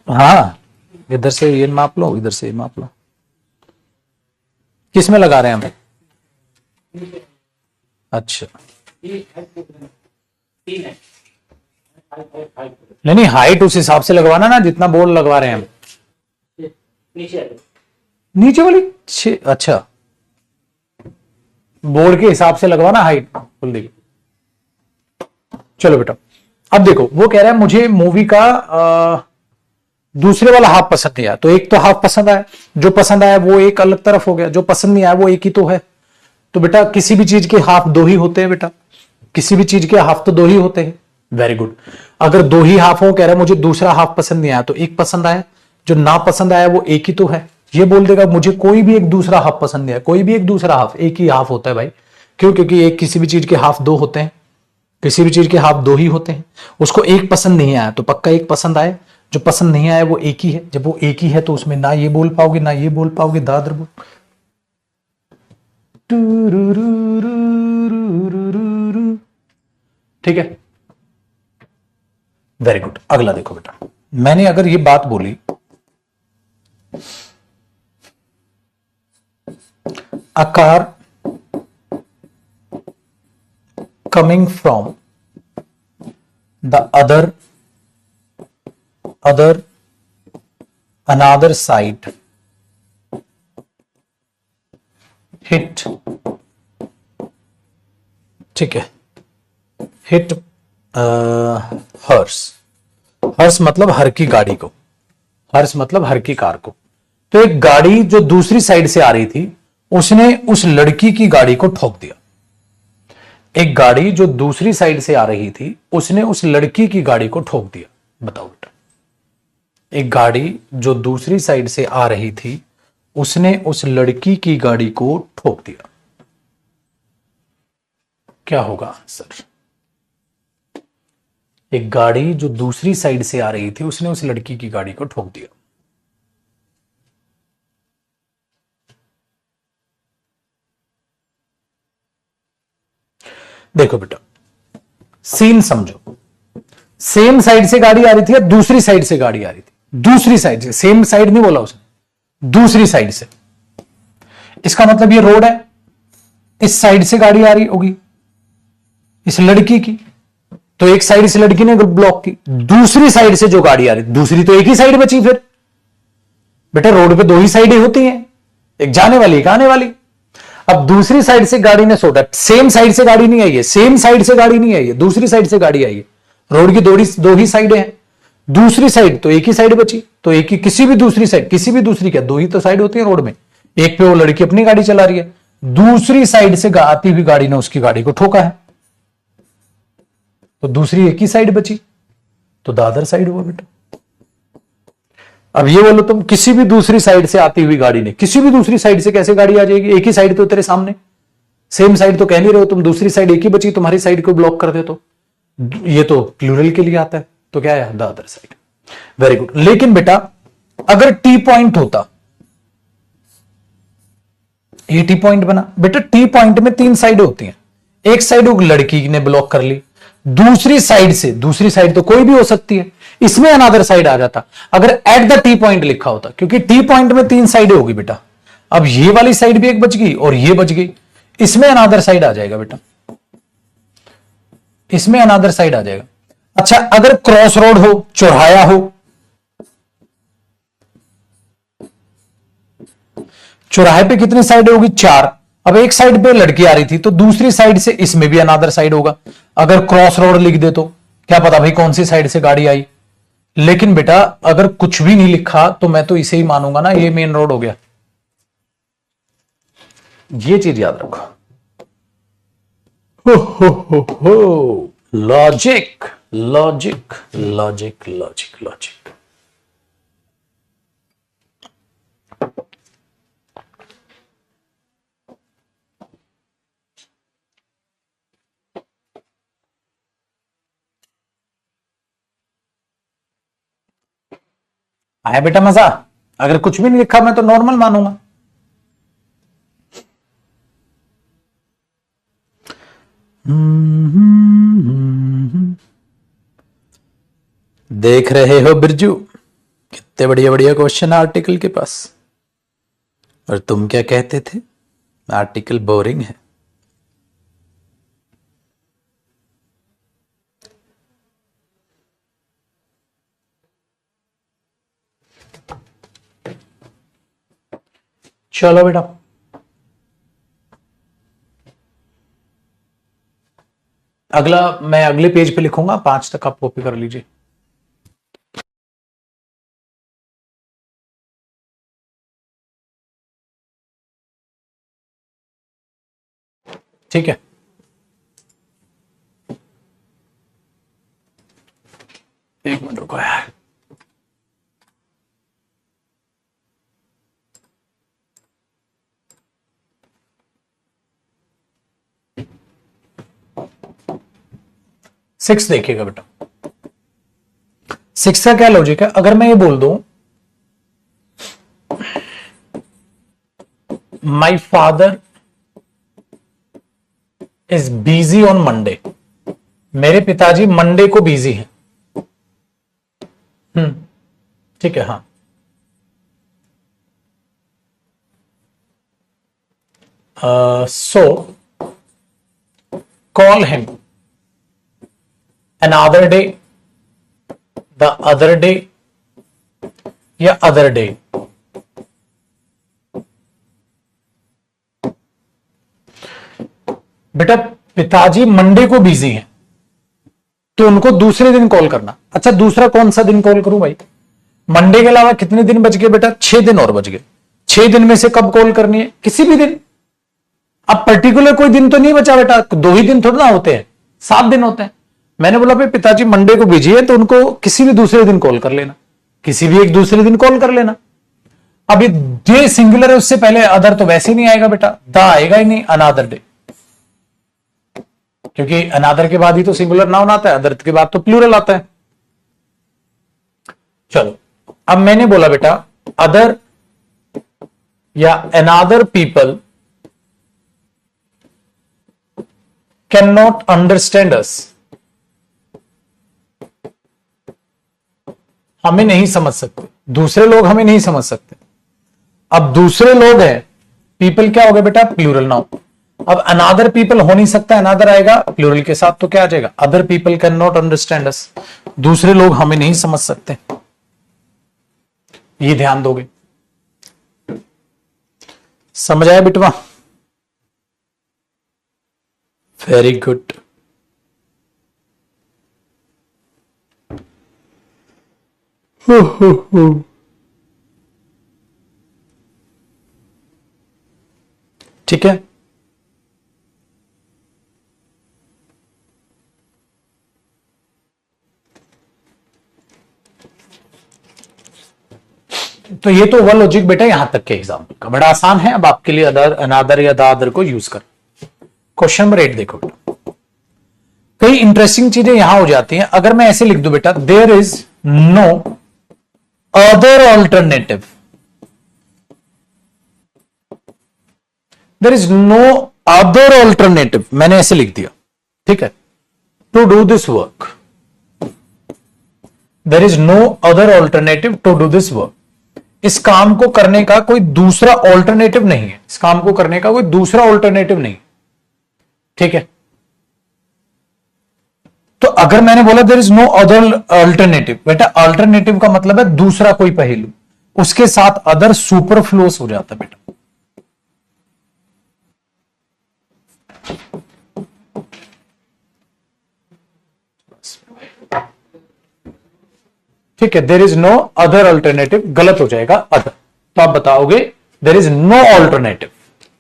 हाँ इधर से ये माप लो, इधर से ये माप लो, किस में लगा रहे हैं हम? अच्छा नहीं हाइट उस हिसाब से लगवाना ना जितना बोर्ड लगवा रहे हैं हम, नीचे वाली अच्छा बोर्ड के हिसाब से लगवाना हाइट कुलदीप। चलो बेटा अब देखो, वो कह रहा है मुझे मूवी का दूसरे वाला हाफ पसंद नहीं आया, तो एक तो हाफ पसंद आया, जो पसंद आया वो एक अलग तरफ हो गया, जो पसंद नहीं आया वो एक ही तो है। तो बेटा किसी भी चीज के हाफ 2 ही होते हैं बेटा, किसी भी चीज के हाफ तो 2 ही होते हैं, वेरी गुड। अगर दो ही हाफ हो, कह रहा है मुझे दूसरा हाफ पसंद नहीं आया, तो एक पसंद आया, जो ना पसंद आया वो एक ही तो है। ये बोल देगा मुझे कोई भी एक दूसरा हाफ पसंद नहीं आया, कोई भी एक दूसरा हाफ, एक ही हाफ होता है भाई। क्यों? क्योंकि एक किसी भी चीज के हाफ दो होते हैं, किसी भी चीज के हाफ दो ही होते हैं। उसको एक पसंद नहीं आया तो पक्का एक पसंद आए, जो पसंद नहीं आया वो एक ही है। जब वो एक ही है तो उसमें ना ये बोल पाओगे ना ये बोल पाओगे, दादर बोल। ठीक है, वेरी गुड। अगला देखो बेटा, मैंने अगर ये बात बोली, a car coming from the other another side hit, ठीक है, हिट हर्स, हर्स मतलब हर की गाड़ी को, हर्स मतलब हर की कार को। तो एक गाड़ी जो दूसरी साइड से आ रही थी, उसने उस लड़की की गाड़ी को ठोक दिया। एक गाड़ी जो दूसरी साइड से आ रही थी, उसने उस लड़की की गाड़ी को ठोक दिया। बताओ बेटा, एक गाड़ी जो दूसरी साइड से आ रही थी, उसने उस लड़की की गाड़ी को ठोक दिया, क्या होगा आंसर? एक गाड़ी जो दूसरी साइड से आ रही थी, उसने उस लड़की की गाड़ी को ठोक दिया। देखो बेटा, सीन समझो, सेम साइड से गाड़ी आ रही थी या दूसरी साइड से गाड़ी आ रही थी? दूसरी साइड से, सेम साइड नहीं बोला उसने, दूसरी साइड से। इसका मतलब ये रोड है, इस साइड से गाड़ी आ रही होगी इस लड़की की, तो एक साइड से लड़की ने ब्लॉक की, दूसरी साइड से जो गाड़ी आ रही, दूसरी तो एक ही साइड बची। फिर बेटा रोड पे दो ही साइडें होती हैं, एक जाने वाली एक आने वाली। अब दूसरी साइड से गाड़ी ने सोटा, सेम साइड से गाड़ी नहीं आई है, सेम साइड से गाड़ी नहीं आई है, दूसरी साइड से गाड़ी आई है। रोड की दो ही साइडें हैं, दूसरी साइड तो एक ही साइड बची, तो एक ही, किसी भी दूसरी साइड, किसी भी दूसरी, क्या दो ही तो साइड होती है रोड में, एक पे वो लड़की अपनी गाड़ी चला रही है, दूसरी साइड से आती हुई गाड़ी ने उसकी गाड़ी को ठोका है, तो दूसरी एक ही साइड बची, तो दादर साइड हुआ बेटा। अब ये बोलो तुम, किसी भी दूसरी साइड से आती हुई गाड़ी ने, किसी भी दूसरी साइड से कैसे गाड़ी आ जाएगी? एक ही साइड तो तेरे सामने, सेम साइड तो कह नहीं रहे हो तुम, दूसरी साइड एक ही बची, तुम्हारी साइड को ब्लॉक कर दे तो ये तो प्लूरल के लिए आता है, तो क्या है? The other side. Very good. लेकिन बेटा अगर टी पॉइंट होता, ये टी पॉइंट बना बेटा, टी पॉइंट में तीन साइड होती हैं, एक साइड वो लड़की ने ब्लॉक कर ली, दूसरी साइड से, दूसरी साइड तो कोई भी हो सकती है, इसमें अनदर साइड आ जाता अगर एट द टी पॉइंट लिखा होता, क्योंकि टी पॉइंट में तीन साइडें होगी बेटा। अब ये वाली साइड भी एक बच गई और ये बच गई, इसमें अनदर साइड आ जाएगा बेटा, इसमें अनदर साइड आ जाएगा। अच्छा अगर क्रॉस रोड हो, चौराया हो, चौराहे पे कितनी साइड होगी? चार। अब एक साइड पे लड़की आ रही थी, तो दूसरी साइड से इसमें भी अनदर साइड होगा। अगर क्रॉस रोड लिख दे तो क्या पता भाई कौन सी साइड से गाड़ी आई। लेकिन बेटा अगर कुछ भी नहीं लिखा तो मैं तो इसे ही मानूंगा ना, ये मेन रोड हो गया। ये चीज याद रखो। हो logic logic logic logic logic. आया बेटा मजा? अगर कुछ भी नहीं लिखा मैं तो नॉर्मल मानूंगा। देख रहे हो बिरजू, कितने बढ़िया बढ़िया क्वेश्चन आर्टिकल के पास, और तुम क्या कहते थे? आर्टिकल बोरिंग है। चलो बेटा, अगला मैं अगले पेज पे लिखूंगा, 5 तक आप कॉपी कर लीजिए। ठीक है, मिनट रुको यार। सिक्स देखिएगा बेटा, सिक्स का क्या लॉजिक है? अगर मैं ये बोल दूं my father is busy on Monday, मेरे पिताजी मंडे को बिजी हैं। ठीक है, हाँ। So call him another day, the other day या अदर डे। बेटा पिताजी मंडे को बिजी हैं तो उनको दूसरे दिन कॉल करना। अच्छा दूसरा कौन सा दिन कॉल करूं भाई? मंडे के अलावा कितने दिन बच गए बेटा? 6 दिन और बच गए। 6 दिन में से कब कॉल करनी है? किसी भी दिन। अब पर्टिकुलर कोई दिन तो नहीं बचा बेटा, 2 ही दिन थोड़ा ना होते हैं, 7 दिन होते हैं। मैंने बोला भाई पिताजी मंडे को बिजी है तो उनको किसी भी दूसरे दिन कॉल कर लेना, किसी भी एक दूसरे दिन कॉल कर लेना। अब ये डे सिंगुलर है, उससे पहले अदर तो वैसे ही नहीं आएगा बेटा, द आएगा ही नहीं, अनादर डे, क्योंकि अनादर के बाद ही तो सिंगुलर नाउन आता है, अदर के बाद तो प्लूरल आता है। चलो अब मैंने बोला बेटा अदर या another people can not understand us, हमें नहीं समझ सकते, दूसरे लोग हमें नहीं समझ सकते। अब दूसरे लोग हैं, पीपल क्या हो गया बेटा? Plural noun. अब अनादर पीपल हो नहीं सकता, अनादर आएगा प्लूरल के साथ, तो क्या आ जाएगा? Other people can not understand अस, दूसरे लोग हमें नहीं समझ सकते। ये ध्यान दोगे, समझ आया बिटवा? Very good. ठीक है, तो ये तो हुआ लॉजिक बेटा यहां तक के एग्जाम्पल का, बड़ा आसान है। अब आपके लिए अदर, अनादर या द अदर को यूज कर। क्वेश्चन नंबर 8 देखो बेटा, कई इंटरेस्टिंग चीजें यहां हो जाती हैं। अगर मैं ऐसे लिख दूं बेटा there is no other alternative, there is no other alternative, मैंने ऐसे लिख दिया, ठीक है, to do this work, there is no other alternative to do this work. इस काम को करने का कोई दूसरा ऑल्टरनेटिव नहीं है, इस काम को करने का कोई दूसरा ऑल्टरनेटिव नहीं, ठीक है। तो अगर मैंने बोला there is no other alternative, बेटा अल्टरनेटिव का मतलब है दूसरा कोई पहलू, उसके साथ अदर सुपरफ्लोस हो जाता है बेटा। ठीक है, there is no other alternative गलत हो जाएगा अदर, तो आप बताओगे देयर इज नो ऑल्टरनेटिव,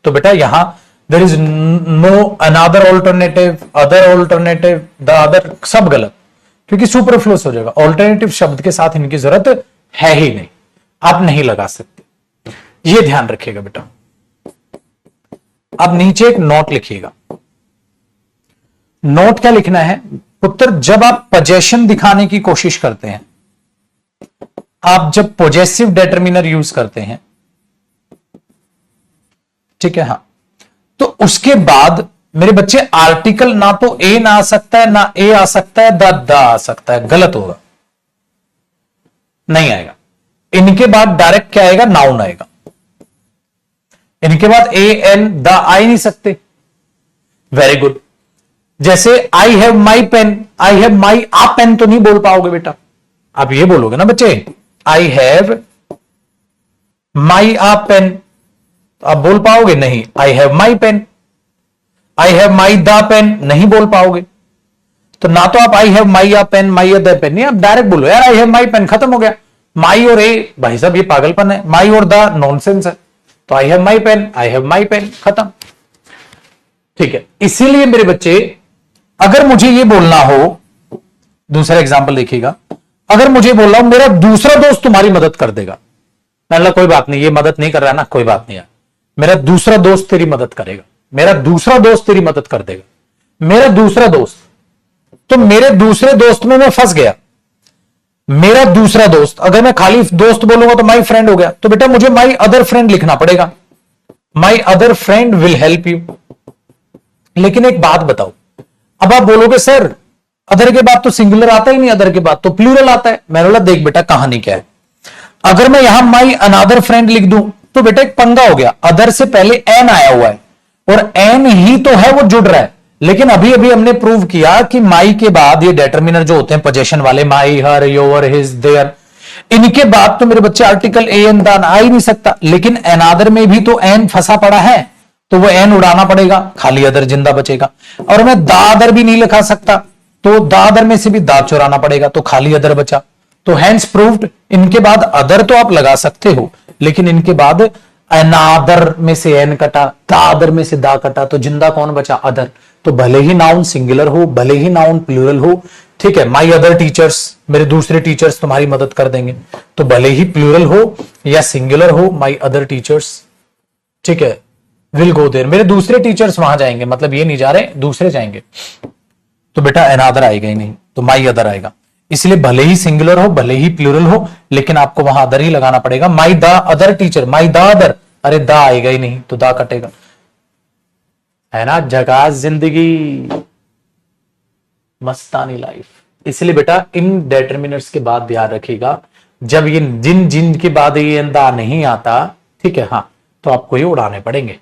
तो बेटा यहां there is no another alternative, other alternative, the other, सब गलत, क्योंकि सुपरफ्लूस हो जाएगा। ऑल्टरनेटिव शब्द के साथ इनकी जरूरत है ही नहीं, आप नहीं लगा सकते, ये ध्यान रखिएगा बेटा। अब नीचे एक नोट लिखिएगा। नोट क्या लिखना है पुत्र? जब आप पोजेशन दिखाने की कोशिश करते हैं, आप जब पोजेसिव डिटरमिनर यूज करते हैं, ठीक है, हां, तो उसके बाद मेरे बच्चे आर्टिकल ना तो ए ना आ सकता है, ना ए आ सकता है, द आ सकता है, गलत होगा, नहीं आएगा। इनके बाद डायरेक्ट क्या आएगा? नाउन आएगा। इनके बाद ए एन द आ ही नहीं सकते। Very good. जैसे I have my pen, I have my uh pen तो नहीं बोल पाओगे बेटा, आप ये बोलोगे ना बच्चे, आई हैव माई आ पेन, तो आप बोल पाओगे? नहीं। I have my pen, I have my the pen, नहीं बोल पाओगे। तो ना तो आप I have my uh pen, my uh the pen, नहीं, आप डायरेक्ट बोलो यार आई हैव माई पेन, खत्म हो गया। माई और ए, भाई साहब ये पागलपन है, माई और द नॉनसेंस है, तो I have my pen, I have my pen, खत्म। ठीक है, इसीलिए मेरे बच्चे अगर मुझे ये बोलना हो, दूसरा एग्जाम्पल देखिएगा, अगर मुझे बोल रहा हूं मेरा दूसरा दोस्त तुम्हारी मदद कर देगा, मैंने कोई बात नहीं, ये मदद नहीं कर रहा है ना, कोई बात नहीं यार, मेरा दूसरा दोस्त तेरी मदद करेगा, मेरा दूसरा दोस्त तेरी मदद कर देगा, मेरा दूसरा दोस्त। तो मेरे दूसरे दोस्त में मैं फंस गया। मेरा दूसरा दोस्त, अगर मैं खाली दोस्त बोलूंगा तो माई फ्रेंड हो गया, तो बेटा मुझे माई अदर फ्रेंड लिखना पड़ेगा। My other friend will help you. लेकिन एक बात बताओ, अब आप बोलोगे सर अदर के बाद तो सिंगुलर आता ही नहीं, अदर के बाद तो प्लूरल आता है। मैंने बोला देख बेटा कहानी क्या है, अगर मैं यहां माई अनादर फ्रेंड लिख दूं तो बेटा एक पंगा हो गया, अदर से पहले एन आया हुआ है और एन ही तो है वो जुड़ रहा है। लेकिन अभी अभी हमने प्रूव किया कि माई के बाद ये डेटर्मिनर जो होते हैं पोजेशन वाले, माई, हर, योर, हिज, देयर, इनके बाद तो मेरे बच्चे आर्टिकल ए एन दान आ ही नहीं सकता। लेकिन अनादर में भी तो एन फंसा पड़ा है, तो वो एन उड़ाना पड़ेगा, खाली अदर जिंदा बचेगा। और मैं दा अदर भी नहीं लिखा सकता, तो दा अदर में से भी दा चुराना पड़ेगा, तो खाली अदर बचा। तो हैंस प्रूव्ड, इनके बाद अदर तो आप लगा सकते हो, लेकिन इनके बाद अनादर में से एन कटा, दा अदर में से दा कटा, तो जिंदा कौन बचा? अदर। तो भले ही नाउन सिंगुलर हो, भले ही नाउन प्लूरल हो, ठीक है, माई अदर टीचर्स, मेरे दूसरे टीचर्स तुम्हारी मदद कर देंगे, तो भले ही प्लूरल हो या सिंगुलर हो, माई अदर टीचर्स, ठीक है, विल गो देयर, मेरे दूसरे टीचर्स वहां जाएंगे, मतलब ये नहीं जा रहे, दूसरे जाएंगे, तो बेटा अनादर आएगा ही नहीं, तो माई अदर आएगा। इसलिए भले ही सिंगुलर हो, भले ही प्लूरल हो, लेकिन आपको वहां अदर ही लगाना पड़ेगा। My the other teacher, my the other, अरे दा आएगा ही नहीं, तो दा कटेगा, है ना। झकास जिंदगी, मस्तानी लाइफ। इसलिए बेटा इन डेटर्मिनर्स के बाद ध्यान रखिएगा, जब ये जिन जिन के बाद ये दा नहीं आता, ठीक है, हाँ, तो आपको ये उड़ाने पड़ेंगे,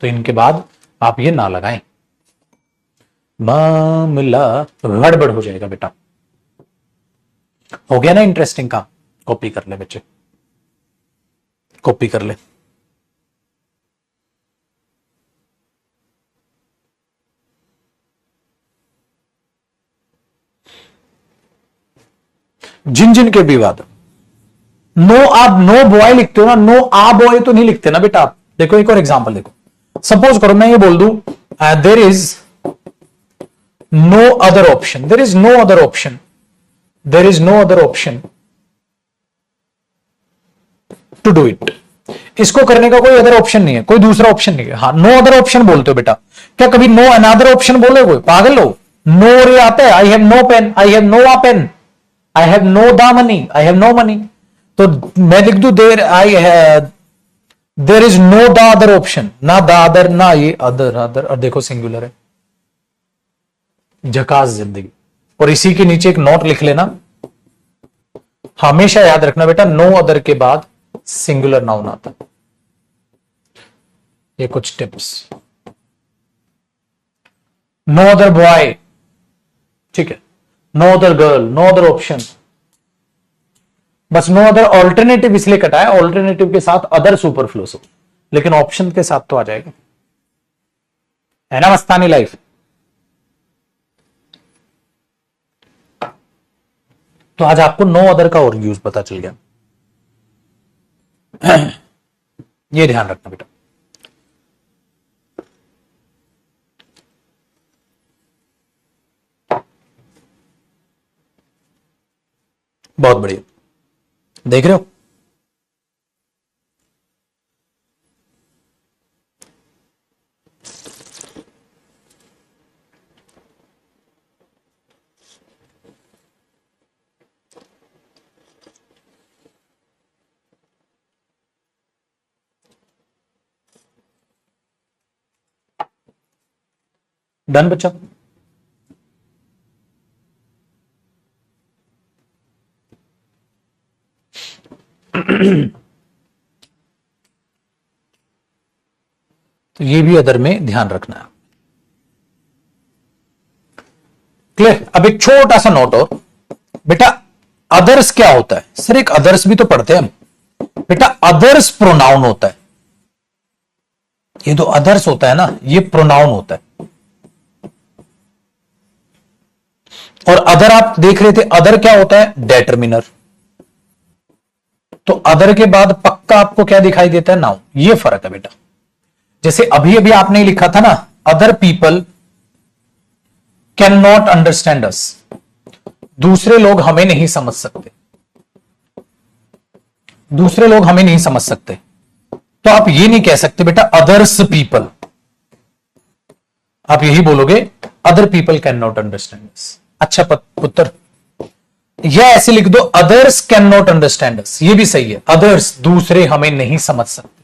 तो इनके बाद आप ये ना लगाएं, मामला गड़बड़ हो जाएगा बेटा। हो गया ना इंटरेस्टिंग काम? कॉपी कर ले बच्चे, कॉपी कर ले। जिन जिन के भी बाद नो, आप नो बॉय लिखते हो ना, नो आ बॉय तो नहीं लिखते ना बेटा आप। देखो एक और एग्जांपल देखो, सपोज करो मैं ये बोल दूं there is no other option, there is no other option, there is no other option to do it. इसको करने का कोई अदर ऑप्शन नहीं है, कोई दूसरा ऑप्शन नहीं है। हाँ, नो अदर ऑप्शन बोलते हो बेटा, क्या कभी नो अनदर ऑप्शन बोले? कोई पागल हो? नो रे आता है, I have no pen, I have no a pen, I have no the money, I have no money, तो मैं लिख दू there I have, there is no the other option, ना द अदर ना ये अदर, अदर, और देखो singular है। झकास जिंदगी। और इसी के नीचे एक नोट लिख लेना, हमेशा याद रखना बेटा, नो अदर के बाद सिंगुलर नाउन आता है। ये कुछ टिप्स, नो अदर बॉय, ठीक है, no other girl, no other option, बस नो अदर ऑल्टरनेटिव इसलिए कटा है, ऑल्टरनेटिव के साथ अदर सुपरफ्लूस हो, लेकिन ऑप्शन के साथ तो आ जाएगा, है ना मस्तानी लाइफ। तो आज आपको नो अदर का और यूज पता चल गया। ये ध्यान रखना बेटा। बहुत बढ़िया, देख रहे हो? डन बच्चा? तो ये भी अदर में ध्यान रखना है। क्लियर? अब एक छोटा सा नोट और बेटा, अदर्स क्या होता है? सर एक अदर्स भी तो पढ़ते हैं हम बेटा, अदर्स प्रोनाउन होता है। ये तो अदर्स होता है ना, ये प्रोनाउन होता है। और अदर आप देख रहे थे, अदर क्या होता है? डेटर्मिनर। तो अदर के बाद पक्का आपको क्या दिखाई देता है? नाउन। ये फर्क है बेटा। जैसे अभी अभी आपने लिखा था ना, other people can not understand अस, दूसरे लोग हमें नहीं समझ सकते, दूसरे लोग हमें नहीं समझ सकते, तो आप ये नहीं कह सकते बेटा अदर्स पीपल, आप यही बोलोगे other people can not understand this. अच्छा पुत्र, या ऐसे लिख दो अदर्स कैन नॉट अंडरस्टैंड अस, ये भी सही है, अदर्स दूसरे हमें नहीं समझ सकते।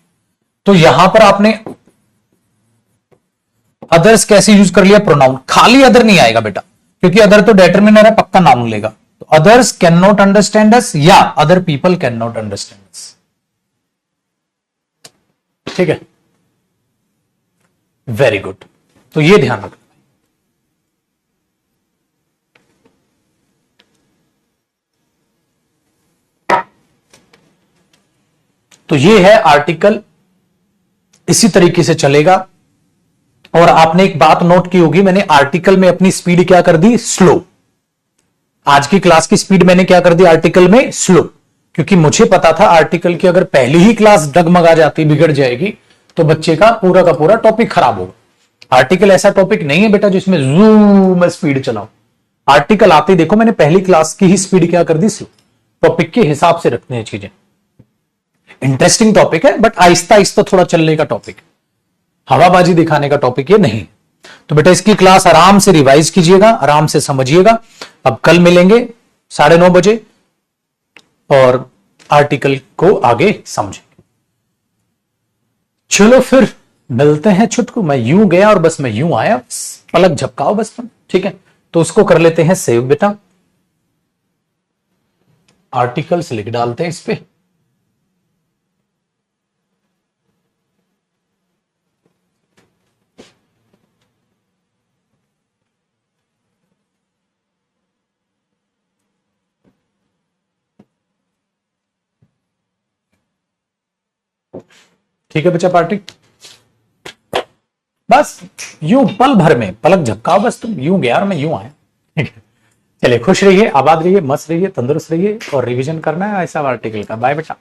तो यहां पर आपने अदर्स कैसे यूज कर लिया, प्रोनाउन, खाली अदर नहीं आएगा बेटा, क्योंकि अदर तो डेटरमिनर है, पक्का नाउन लेगा। तो others can not understand us या other people can not understand us, ठीक है, वेरी गुड। तो ये ध्यान रखना। तो ये है आर्टिकल, इसी तरीके से चलेगा। और आपने एक बात नोट की होगी, मैंने आर्टिकल में अपनी स्पीड क्या कर दी, स्लो। आज की क्लास की स्पीड मैंने क्या कर दी आर्टिकल में, स्लो, क्योंकि मुझे पता था आर्टिकल की अगर पहली ही क्लास डगमगा जाती, बिगड़ जाएगी, तो बच्चे का पूरा टॉपिक खराब होगा। आर्टिकल ऐसा टॉपिक नहीं है बेटा जिसमें जूम में स्पीड चलाओ। आर्टिकल आते देखो मैंने पहली क्लास की ही स्पीड क्या कर दी, स्लो। टॉपिक के हिसाब से रखने हैं चीजें। इंटरेस्टिंग टॉपिक है, बट आहिस्ता आहिस्ता थोड़ा चलने का टॉपिक, हवाबाजी दिखाने का टॉपिक ये नहीं। तो बेटा इसकी क्लास आराम से रिवाइज कीजिएगा, आराम से समझिएगा। अब कल मिलेंगे 9:30 बजे और आर्टिकल को आगे समझेंगे। चलो फिर मिलते हैं छुटकू। मैं यूं गया और बस मैं यूं आया, पलक झपकाओ बस तुम, ठीक है। तो उसको कर लेते हैं सेव बेटा, आर्टिकल्स लिख डालते हैं इस पे। ठीक है बच्चा पार्टी, बस यूं पल भर में पलक झपकाओ बस तुम, यूं गया और मैं यूं आया, ठीक है। चलिए खुश रहिए, आबाद रहिए, मस्त रहिए, तंदुरुस्त रहिए, और रिवीजन करना है ऐसा आर्टिकल का। बाय बेटा।